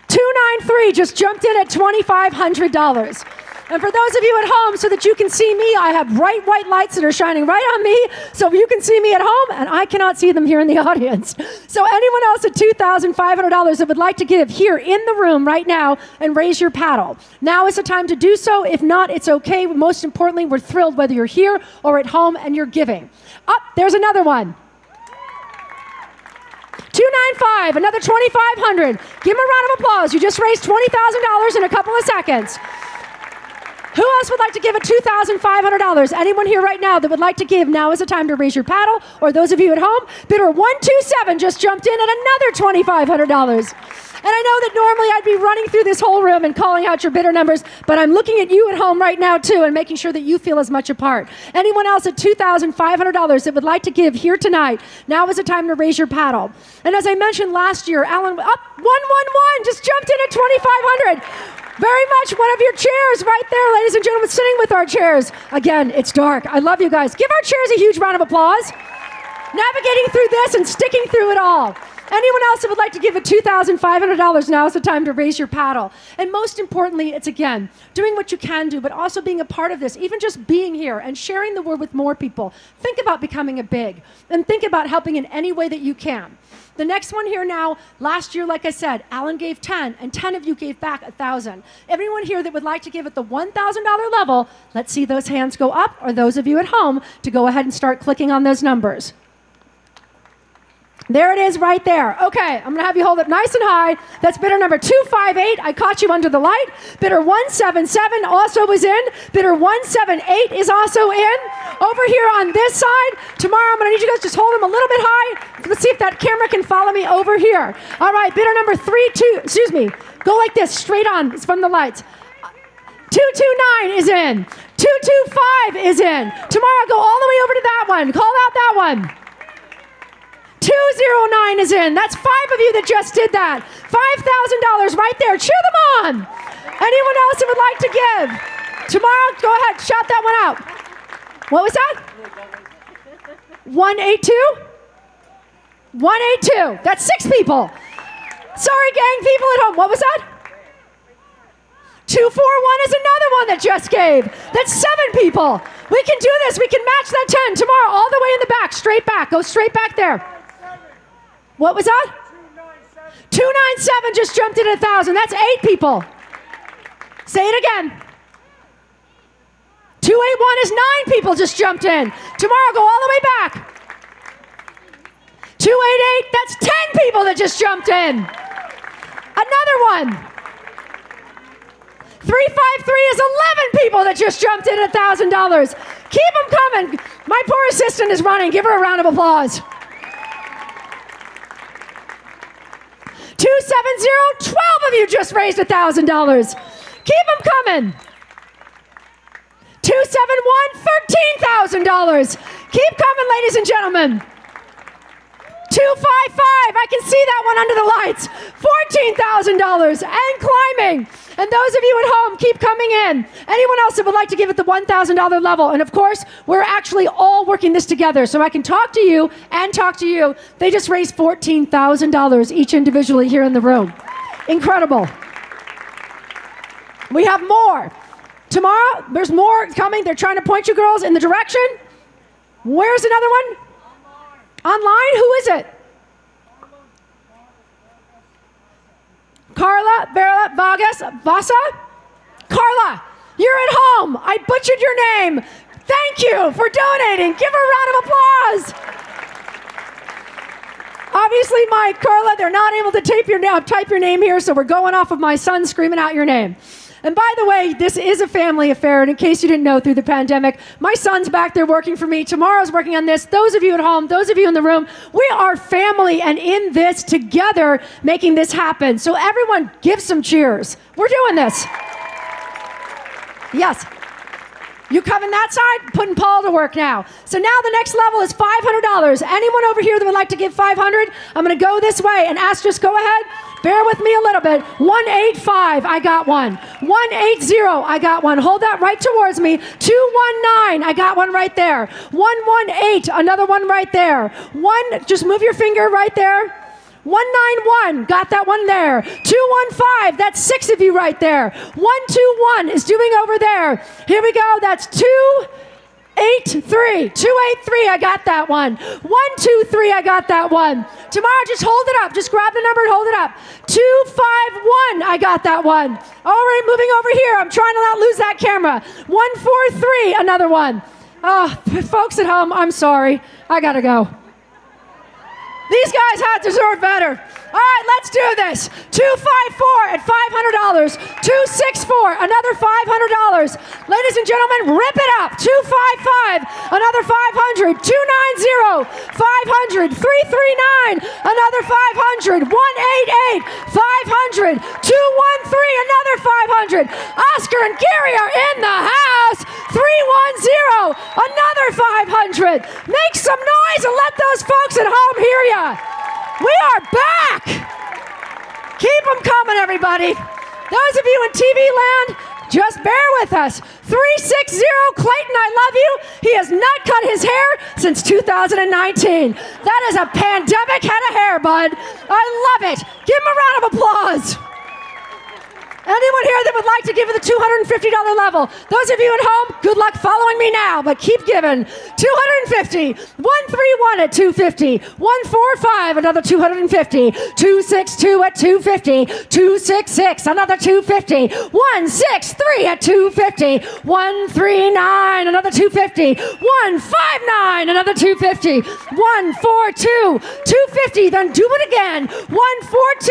293 just jumped in at $2,500. And for those of you at home, so that you can see me, I have bright white lights that are shining right on me, so you can see me at home, and I cannot see them here in the audience. So anyone else at $2,500 that would like to give here in the room right now and raise your paddle, now is the time to do so. If not, it's okay. Most importantly, we're thrilled whether you're here or at home and you're giving. There's another one. 295, another $2,500. Give him a round of applause. You just raised $20,000 in a couple of seconds. Who else would like to give a $2,500? Anyone here right now that would like to give, now is the time to raise your paddle. Or those of you at home, bidder 127 just jumped in at another $2,500. And I know that normally I'd be running through this whole room and calling out your bidder numbers, but I'm looking at you at home right now too and making sure that you feel as much a part. Anyone else at $2,500 that would like to give here tonight, now is the time to raise your paddle. And as I mentioned last year, Alan, 111 just jumped in at $2,500. Very much one of your chairs right there, ladies and gentlemen, sitting with our chairs. Again, it's dark. I love you guys. Give our chairs a huge round of applause. Navigating through this and sticking through it all. Anyone else that would like to give a $2,500, now is the time to raise your paddle. And most importantly, it's again, doing what you can do, but also being a part of this, even just being here and sharing the word with more people. Think about becoming a big, and think about helping in any way that you can. The next one here now, last year, like I said, Alan gave 10, and 10 of you gave back 1,000. Everyone here that would like to give at the $1,000 level, let's see those hands go up, or those of you at home to go ahead and start clicking on those numbers. There it is right there. Okay, I'm going to have you hold it nice and high. That's bidder number 258. I caught you under the light. Bidder 177 also was in. Bidder 178 is also in. Over here on this side. Tomorrow I'm going to need you guys to just hold them a little bit high. Let's see if that camera can follow me over here. All right, bidder number 32. Go like this, straight on. It's from the lights. 229 is in. 225 is in. Tomorrow go all the way over to that one. Call out that one. 209 is in. That's 5 of you that just did that. $5,000 right there. Cheer them on. Anyone else that would like to give? Tomorrow, go ahead, shout that one out. What was that? 182? 182. That's 6 people. Sorry, gang, people at home. What was that? 241 is another one that just gave. That's 7 people. We can do this. We can match that 10 tomorrow, all the way in the back, straight back. Go straight back there. What was that? 297 just jumped in at 1,000. That's 8 people. Say it again. 281 is 9 people just jumped in. Tomorrow, go all the way back. 288, that's 10 people that just jumped in. Another one. 353 is 11 people that just jumped in at $1,000. Keep them coming. My poor assistant is running. Give her a round of applause. 270, 12 of you just raised $1,000. Keep them coming. 271, $13,000. Keep coming, ladies and gentlemen. 255, I can see that one under the lights. $14,000 and climbing. And those of you at home, keep coming in. Anyone else that would like to give at the $1,000 level? And of course, we're actually all working this together, so I can talk to you and talk to you. They just raised $14,000 each individually here in the room. Incredible. We have more. Tomorrow, there's more coming. They're trying to point you girls in the direction. Where's another one? Online? Who is it? Carla Vasa? Carla, you're at home. I butchered your name. Thank you for donating. Give her a round of applause. Obviously, Carla, they're not able to type your name here, so we're going off of my son screaming out your name. And by the way, this is a family affair, and in case you didn't know, through the pandemic, my son's back there working for me. Tomorrow's working on this. Those of you at home, those of you in the room, we are family and in this together, making this happen. So everyone give some cheers. We're doing this. Yes. You coming that side? Putting Paul to work now. So now the next level is $500. Anyone over here that would like to give $500? I'm going to go this way and ask, just go ahead. Bear with me a little bit. 185, I got one. 180, I got one. Hold that right towards me. 219, I got one right there. 118, another one right there. Just move your finger right there. 191, got that one there. 215, that's 6 of you right there. 121 is doing over there. Here we go, that's 283, I got that one. 123, I got that one. Tomorrow, just hold it up. Just grab the number and hold it up. 251, I got that one. All right, moving over here. I'm trying to not lose that camera. 143, another one. Oh, folks at home, I'm sorry. I gotta go. These guys had deserved better. All right, let's do this. 254 at $500. 264, another $500. Ladies and gentlemen, rip it up. 255, another $500. 290, $500. 339, another $500. 188, $500. 213, another $500. Oscar and Gary are in the house. 310, another $500. Make some noise and let those folks at home hear you. We are back. Keep them coming, everybody. Those of you in TV land, just bear with us. 360, Clayton, I love you. He has not cut his hair since 2019. That is a pandemic head of hair, bud. I love it. Give him a round of applause. Anyone here that would like to give at the $250 level? Those of you at home, good luck following me now, but keep giving. 250, 131 at 250, 145, another 250, 262 at 250, 266, another 250, 163 at 250, 139, another 250, 159, another 250, 142, 250, then do it again, 142,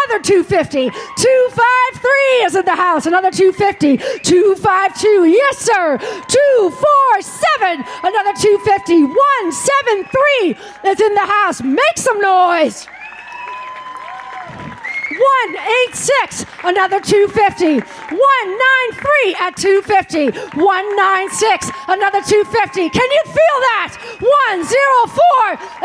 another 250, 253, is in the house, another 250, 252, yes sir, 247, another 250, 173 is in the house, make some noise. 186, another 250, 193 at 250, 196, another 250. Can you feel that? 104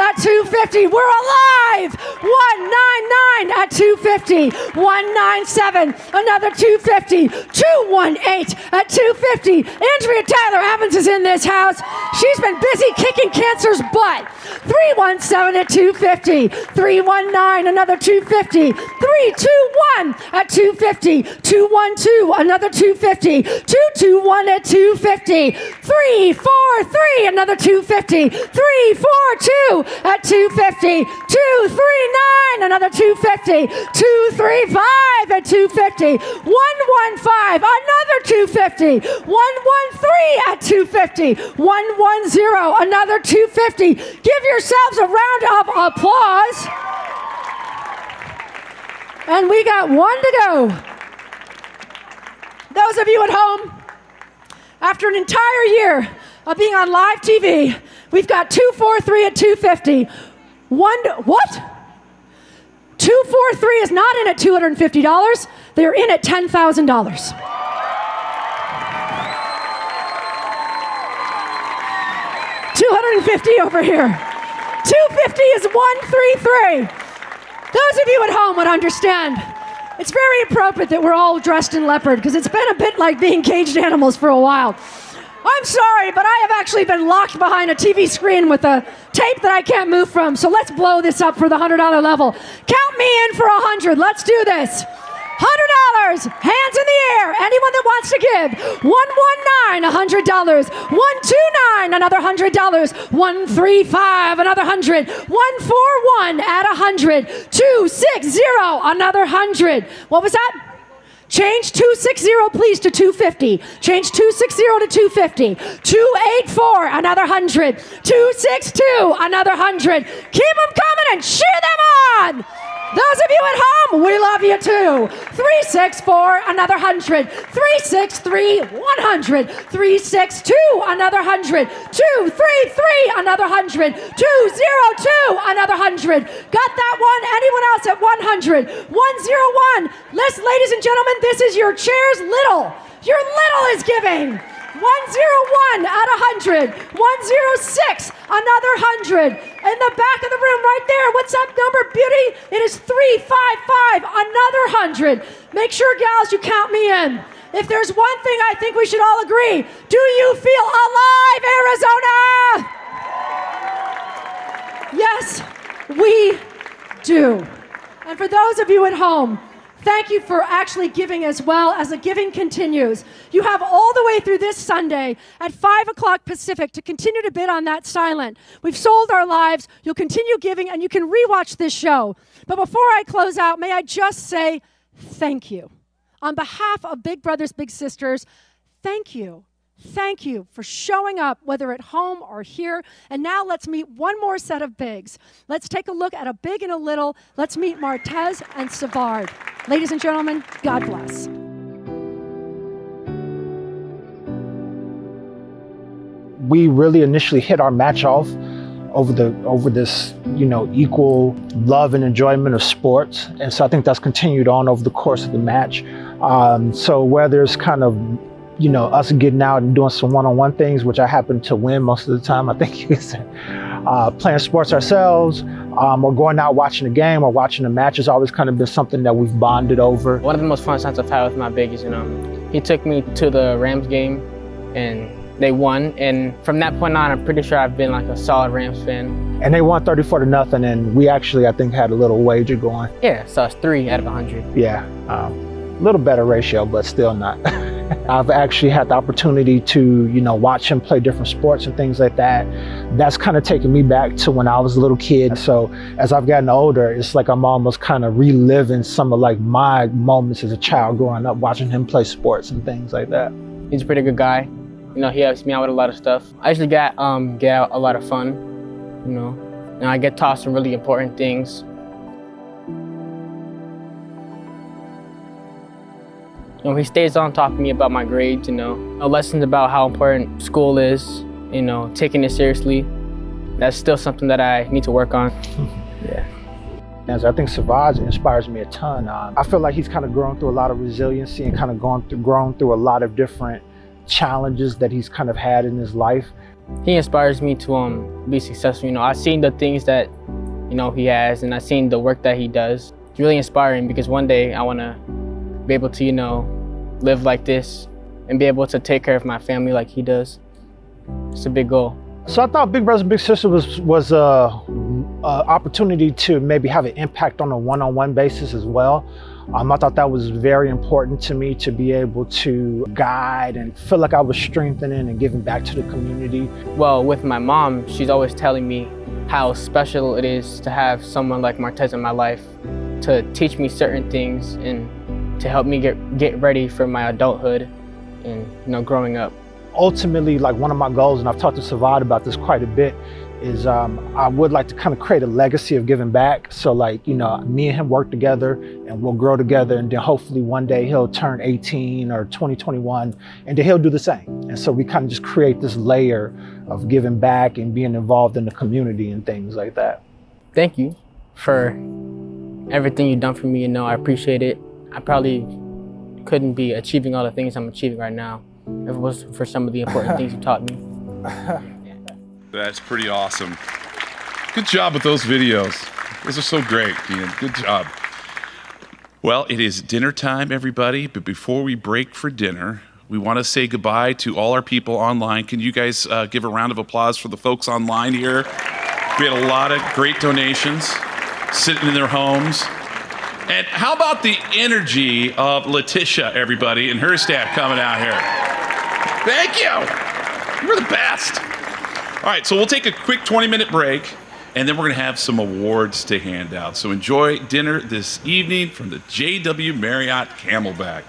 at 250. We're alive. 199 at 250, 197, another 250, 218 at 250. Andrea Tyler Evans is in this house. She's been busy kicking cancer's butt. 317 at 250, 319, another 250, 321 at 250, 212, another 250, 221 at 250, 343, another 250, 342 at 250, 239, another 250, 235 at 250, 115, another 250, 113 at 250, 110, another 250. Give yourselves a round of applause. And we got one to go. Those of you at home, after an entire year of being on live TV, we've got 243 at 250. 2 243 is not in at $250. They're in at $10,000. $250 over here. 250 is 133. Those of you at home would understand. It's very appropriate that we're all dressed in leopard because it's been a bit like being caged animals for a while. I'm sorry, but I have actually been locked behind a TV screen with a tape that I can't move from, so let's blow this up for the $100 level. Count me in for 100. Let's do this. $100, hands in the air. Anyone that wants to give. 119, $100. 129, another $100. 135, another $100. 141, add $100. 260, another $100. What was that? Change 260, please, to 250. Change 260 to 250. 284, another $100. 262, another $100. Keep them coming and cheer them on. Those of you at home, we love you too. 364, another $100. 363, 100. 362, another $100. 233, another $100. 202, another $100. Got that one? Anyone else at 100? 101. Ladies and gentlemen, this is your chair's little. Your little is giving. 101 at 100. 106, another $100. In the back of the room right there, what's that number, beauty? It is 355, another $100. Make sure, gals, you count me in. If there's one thing I think we should all agree, do you feel alive, Arizona? Yes, we do. And for those of you at home, thank you for actually giving as well as the giving continues. You have all the way through this Sunday at 5 o'clock Pacific to continue to bid on that silent. We've sold our lives. You'll continue giving, and you can rewatch this show. But before I close out, may I just say thank you. On behalf of Big Brothers, Big Sisters, thank you. Thank you for showing up, whether at home or here. And now let's meet one more set of bigs. Let's take a look at a big and a little. Let's meet Martez and Savard. Ladies and gentlemen, God bless. We really initially hit our match off over this, equal love and enjoyment of sports. And so I think that's continued on over the course of the match. So whether it's kind of us getting out and doing some one-on-one things, which I happen to win most of the time, I think it's playing sports ourselves, or going out watching a game or watching a match has always kind of been something that we've bonded over. One of the most fun times I've had with my big is, he took me to the Rams game and they won. And from that point on, I'm pretty sure I've been like a solid Rams fan. And they won 34-0, and we actually, I think, had a little wager going. Yeah, so it's 3 out of 100. Yeah, a little better ratio, but still not. I've actually had the opportunity to, watch him play different sports and things like that. That's kind of taken me back to when I was a little kid. So as I've gotten older, it's like I'm almost kind of reliving some of like my moments as a child growing up, watching him play sports and things like that. He's a pretty good guy. He helps me out with a lot of stuff. I usually get out a lot of fun, and I get taught some really important things. He stays on top of me about my grades, lessons about how important school is, taking it seriously. That's still something that I need to work on. Yeah. As I think Savage inspires me a ton. I feel like he's kind of grown through a lot of resiliency and kind of grown through a lot of different challenges that he's kind of had in his life. He inspires me to be successful. I've seen the things that he has, and I've seen the work that he does. It's really inspiring because one day I want to be able to live like this and be able to take care of my family like he does. It's a big goal. So I thought Big Brothers Big Sisters was a opportunity to maybe have an impact on a one-on-one basis as well. I thought that was very important to me, to be able to guide and feel like I was strengthening and giving back to the community. Well, with my mom, she's always telling me how special it is to have someone like Martez in my life to teach me certain things and to help me get ready for my adulthood and growing up. Ultimately, like one of my goals, and I've talked to Savard about this quite a bit, is I would like to kind of create a legacy of giving back. So like, me and him work together and we'll grow together, and then hopefully one day he'll turn 18 or 2021 and then he'll do the same. And so we kind of just create this layer of giving back and being involved in the community and things like that. Thank you for everything you've done for me. You know, I appreciate it. I probably couldn't be achieving all the things I'm achieving right now if it was for some of the important things you taught me. That's pretty awesome. Good job with those videos. Those are so great, Ian. Good job. Well, it is dinner time, everybody, but before we break for dinner, we want to say goodbye to all our people online. Can you guys give a round of applause for the folks online here? We had a lot of great donations sitting in their homes. And how about the energy of Letitia, everybody, and her staff coming out here? Thank you. You're the best. All right, so we'll take a quick 20-minute break, and then we're going to have some awards to hand out. So enjoy dinner this evening from the JW Marriott Camelback.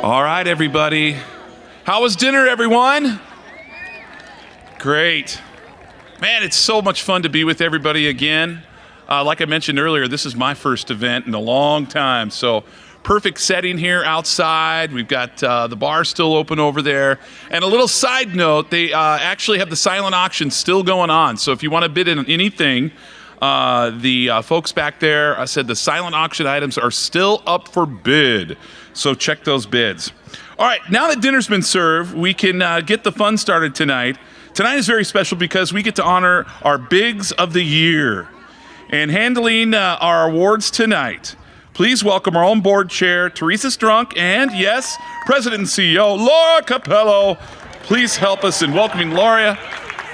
All right, everybody. How was dinner, everyone? Great. Man, it's so much fun to be with everybody again. Like I mentioned earlier, this is my first event in a long time, so perfect setting here outside. We've got the bar still open over there. And a little side note, they actually have the silent auction still going on, so if you want to bid in anything, the folks back there said the silent auction items are still up for bid, so check those bids. All right, now that dinner's been served, we can get the fun started tonight. Tonight is very special because we get to honor our Bigs of the Year. And handling our awards tonight, please welcome our own board chair, Theresa Strunk, and yes, President and CEO, Laura Capello. Please help us in welcoming Laura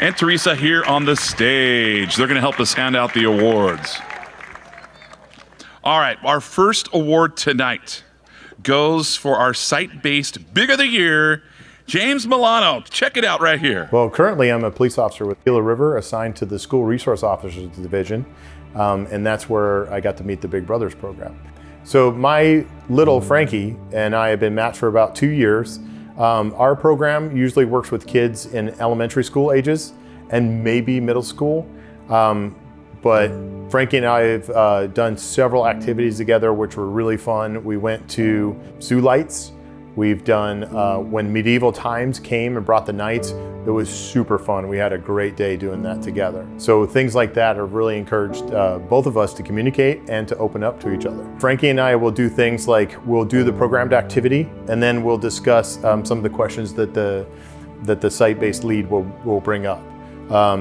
and Theresa here on the stage. They're going to help us hand out the awards. All right, our first award tonight goes for our site-based Big of the Year, James Milano. Check it out right here. Well, currently I'm a police officer with Gila River assigned to the School Resource Officers Division, and that's where I got to meet the Big Brothers program. So my little Frankie and I have been matched for about 2 years. Our program usually works with kids in elementary school ages and maybe middle school. But Frankie and I have done several activities together, which were really fun. We went to Zoo Lights. We've done, when medieval times came and brought the knights, it was super fun. We had a great day doing that together. So things like that have really encouraged both of us to communicate and to open up to each other. Frankie and I will do things like we'll do the programmed activity, and then we'll discuss some of the questions that the site-based lead will bring up.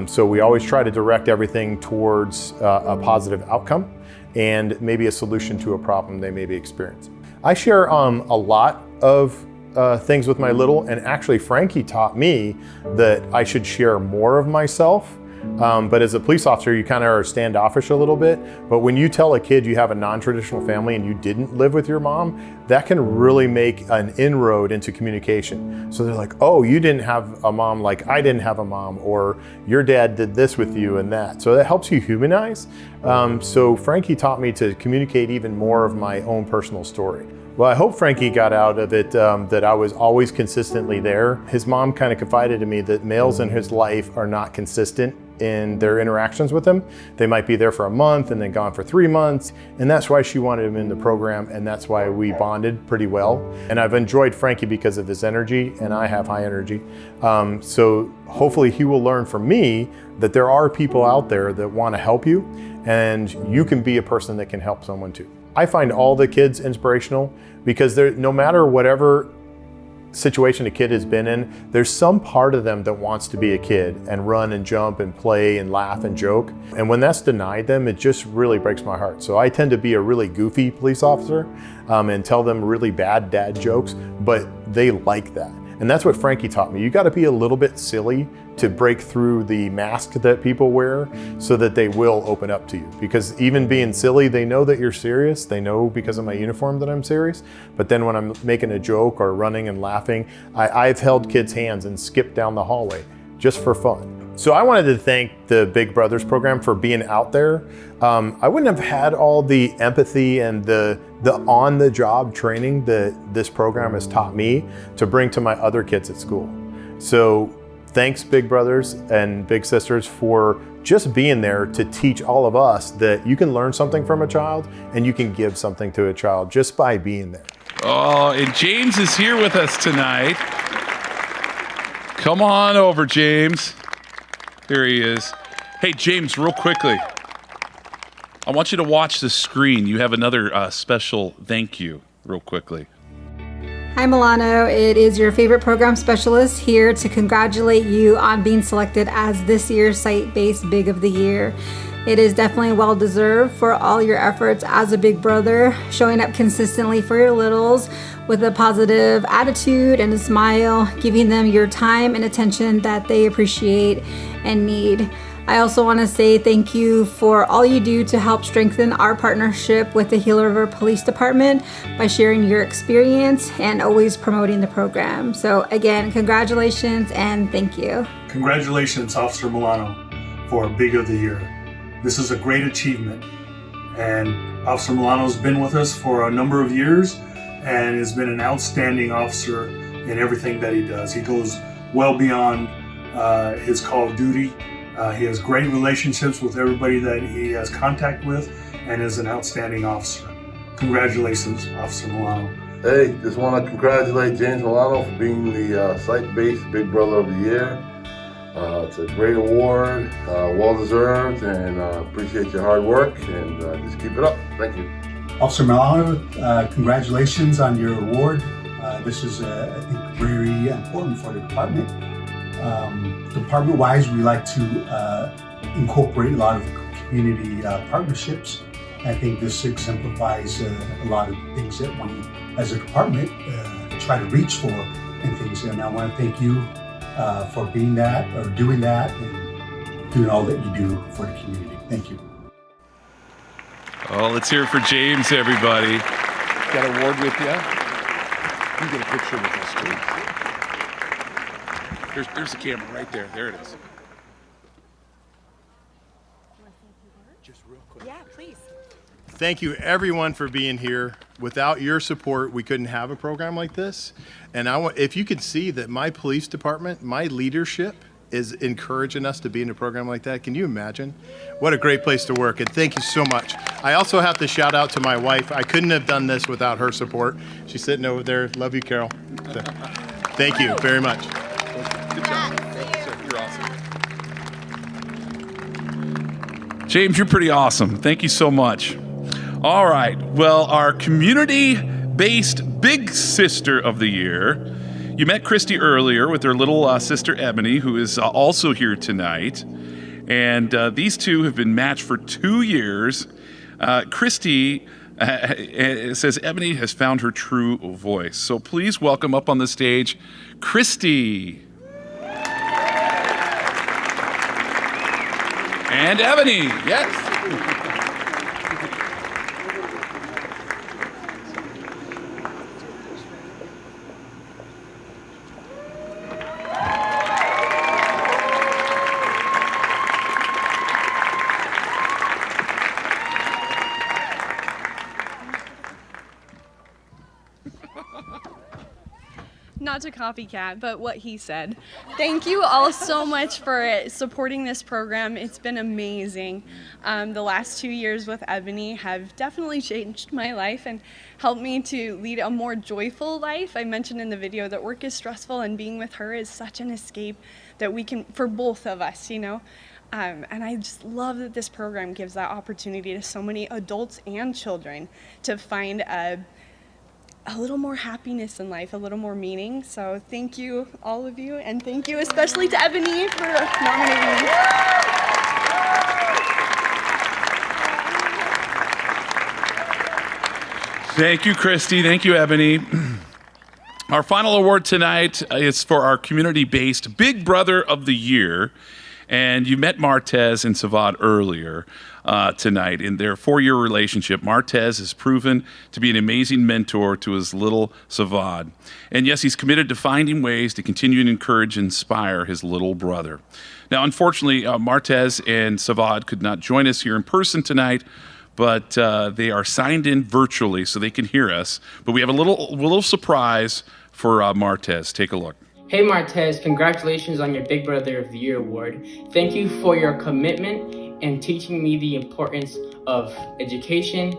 So we always try to direct everything towards a positive outcome and maybe a solution to a problem they may be experiencing. I share a lot of things with my little, and actually Frankie taught me that I should share more of myself. But as a police officer, you kind of are standoffish a little bit. But when you tell a kid you have a non-traditional family and you didn't live with your mom, that can really make an inroad into communication. So they're like, oh, you didn't have a mom like I didn't have a mom, or your dad did this with you and that. So that helps you humanize. So Frankie taught me to communicate even more of my own personal story. Well, I hope Frankie got out of it that I was always consistently there. His mom kind of confided to me that males in his life are not consistent in their interactions with him. They might be there for a month and then gone for 3 months, and that's why she wanted him in the program, and that's why we bonded pretty well. And I've enjoyed Frankie because of his energy, and I have high energy. So hopefully he will learn from me that there are people out there that want to help you, and you can be a person that can help someone too. I find all the kids inspirational because no matter whatever situation a kid has been in, there's some part of them that wants to be a kid and run and jump and play and laugh and joke. And when that's denied them, it just really breaks my heart. So I tend to be a really goofy police officer and tell them really bad dad jokes, but they like that. And that's what Frankie taught me. You got to be a little bit silly to break through the mask that people wear so that they will open up to you. Because even being silly, they know that you're serious. They know because of my uniform that I'm serious. But then when I'm making a joke or running and laughing, I've held kids' hands and skipped down the hallway just for fun. So I wanted to thank the Big Brothers program for being out there. I wouldn't have had all the empathy and the on-the-job training that this program has taught me to bring to my other kids at school. So Thanks, big brothers and big sisters, for just being there to teach all of us that you can learn something from a child and you can give something to a child just by being there. Oh, and James is here with us tonight. Come on over, James. Here he is. Hey, James, real quickly. I want you to watch the screen. You have another special thank you, real quickly. Hi Milano, it is your favorite program specialist here to congratulate you on being selected as this year's Site-Based Big of the Year. It is definitely well deserved for all your efforts as a big brother, showing up consistently for your littles with a positive attitude and a smile, giving them your time and attention that they appreciate and need. I also want to say thank you for all you do to help strengthen our partnership with the Gila River Police Department by sharing your experience and always promoting the program. So again, congratulations and thank you. Congratulations, Officer Milano, for Big of the Year. This is a great achievement, and Officer Milano's been with us for a number of years and has been an outstanding officer in everything that he does. He goes well beyond his call of duty. He has great relationships with everybody that he has contact with and is an outstanding officer. Congratulations, Officer Milano. Hey, just want to congratulate James Milano for being the Site-Based Big Brother of the Year. It's a great award, well-deserved, and appreciate your hard work, and just keep it up. Thank you. Officer Milano, congratulations on your award. This is, I think, very important for the department. Department-wise, we like to incorporate a lot of community partnerships. I think this exemplifies a lot of things that we, as a department, try to reach for and things. And I want to thank you for being that, or doing that, and doing all that you do for the community. Thank you. Oh, let's hear it for James, everybody. Got an award with you? You get a picture with us, too. There's the camera right there. There it is. Just real quick. Yeah, please. Thank you everyone for being here. Without your support, we couldn't have a program like this. And if you could see that my police department, my leadership is encouraging us to be in a program like that. Can you imagine? What a great place to work, and thank you so much. I also have to shout out to my wife. I couldn't have done this without her support. She's sitting over there. Love you, Carol. So, thank you very much. Good job. You're awesome. James, you're pretty awesome. Thank you so much. All right. Well, our community-based Big Sister of the Year. You met Christy earlier with her little sister Ebony, who is also here tonight. And these two have been matched for 2 years. Christy says Ebony has found her true voice. So please welcome up on the stage, Christy. And Ebony, yes. Not to copycat, but what he said. Thank you all so much for supporting this program. It's been amazing. The last 2 years with Ebony have definitely changed my life and helped me to lead a more joyful life. I mentioned in the video that work is stressful, and being with her is such an escape that we can, for both of us, you know. And I just love that this program gives that opportunity to so many adults and children to find a little more happiness in life, a little more meaning. So thank you, all of you, and thank you especially to Ebony for nominating me. Thank you, Christy. Thank you, Ebony. Our final award tonight is for our community-based Big Brother of the Year. And you met Martez and Savad earlier tonight. In their 4-year relationship, Martez has proven to be an amazing mentor to his little Savad. And yes, he's committed to finding ways to continue to encourage and inspire his little brother. Now, unfortunately, Martez and Savad could not join us here in person tonight, but they are signed in virtually so they can hear us. But we have a little surprise for Martez. Take a look. Hey Martez, congratulations on your Big Brother of the Year award. Thank you for your commitment and teaching me the importance of education,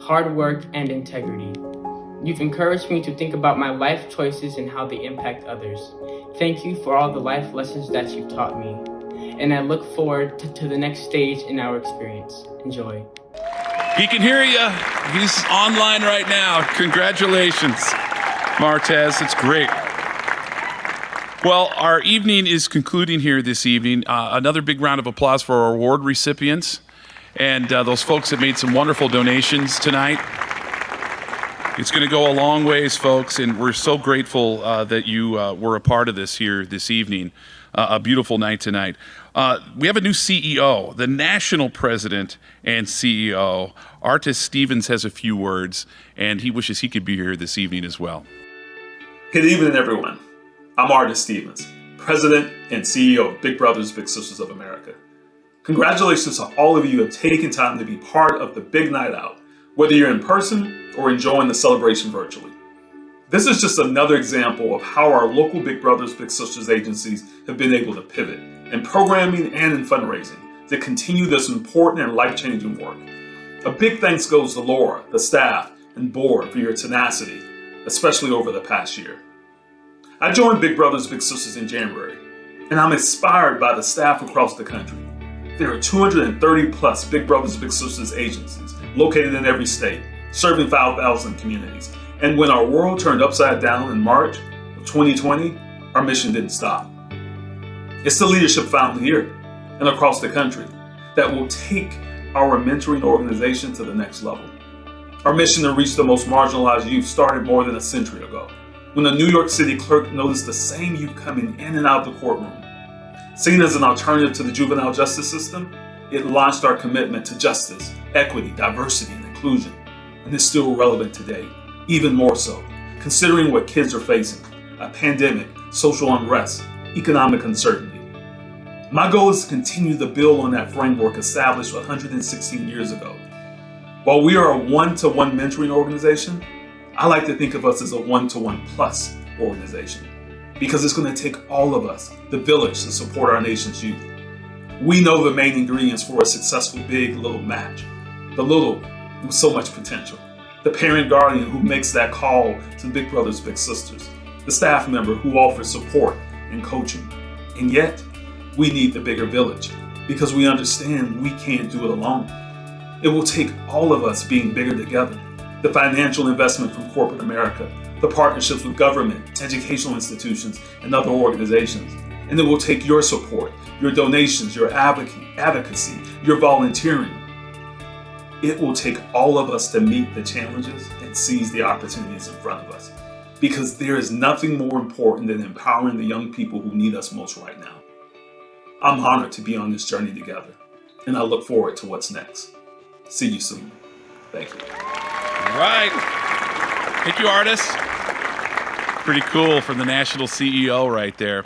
hard work, and integrity. You've encouraged me to think about my life choices and how they impact others. Thank you for all the life lessons that you've taught me. And I look forward to the next stage in our experience. Enjoy. He can hear you. He's online right now. Congratulations, Martez. It's great. Well, our evening is concluding here this evening. Another big round of applause for our award recipients and those folks that made some wonderful donations tonight. It's going to go a long ways, folks, and we're so grateful that you were a part of this here this evening. A beautiful night tonight. We have a new CEO, the national president and CEO. Ardis Stevens has a few words, and he wishes he could be here this evening as well. Good evening, everyone. I'm Ardis Stevens, president and CEO of Big Brothers Big Sisters of America. Congratulations to all of you who have taken time to be part of the big night out, whether you're in person or enjoying the celebration virtually. This is just another example of how our local Big Brothers Big Sisters agencies have been able to pivot in programming and in fundraising to continue this important and life-changing work. A big thanks goes to Laura, the staff, and board for your tenacity, especially over the past year. I joined Big Brothers Big Sisters in January, and I'm inspired by the staff across the country. There are 230 plus Big Brothers Big Sisters agencies located in every state, serving 5,000 communities. And when our world turned upside down in March of 2020, our mission didn't stop. It's the leadership found here and across the country that will take our mentoring organization to the next level. Our mission to reach the most marginalized youth started more than a century ago, when a New York City clerk noticed the same youth coming in and out of the courtroom. Seen as an alternative to the juvenile justice system, it launched our commitment to justice, equity, diversity, and inclusion, and is still relevant today. Even more so, considering what kids are facing, a pandemic, social unrest, economic uncertainty. My goal is to continue to build on that framework established 116 years ago. While we are a one-to-one mentoring organization, I like to think of us as a one-to-one plus organization, because it's going to take all of us, the village, to support our nation's youth. We know the main ingredients for a successful big little match. The little with so much potential. The parent guardian who makes that call to Big Brothers Big Sisters, the staff member who offers support and coaching. And yet, we need the bigger village because we understand we can't do it alone. It will take all of us being bigger together. The financial investment from corporate America, the partnerships with government, educational institutions, and other organizations. And it will take your support, your donations, your advocacy, your volunteering. It will take all of us to meet the challenges and seize the opportunities in front of us. Because there is nothing more important than empowering the young people who need us most right now. I'm honored to be on this journey together, and I look forward to what's next. See you soon. Thank you. All right. Thank you, Ardis. Pretty cool from the national CEO right there.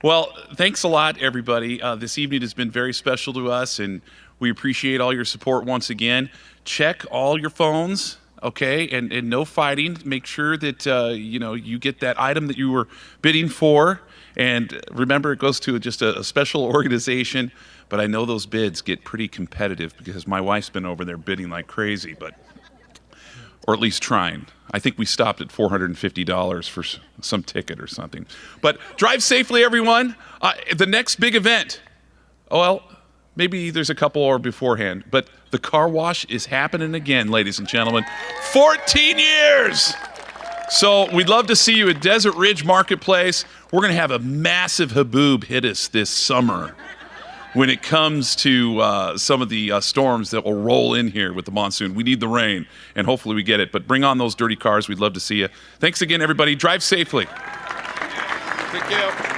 Well, thanks a lot, everybody. This evening has been very special to us, and we appreciate all your support once again. Check all your phones, okay, and no fighting. Make sure that you get that item that you were bidding for, and remember, it goes to just a special organization. But I know those bids get pretty competitive because my wife's been over there bidding like crazy, or at least trying. I think we stopped at $450 for some ticket or something. But drive safely, everyone. The next big event, maybe there's a couple or beforehand, but the car wash is happening again, ladies and gentlemen. 14 years! So we'd love to see you at Desert Ridge Marketplace. We're going to have a massive haboob hit us this summer when it comes to some of the storms that will roll in here with the monsoon. We need the rain, and hopefully we get it. But bring on those dirty cars. We'd love to see you. Thanks again, everybody. Drive safely. Thank you.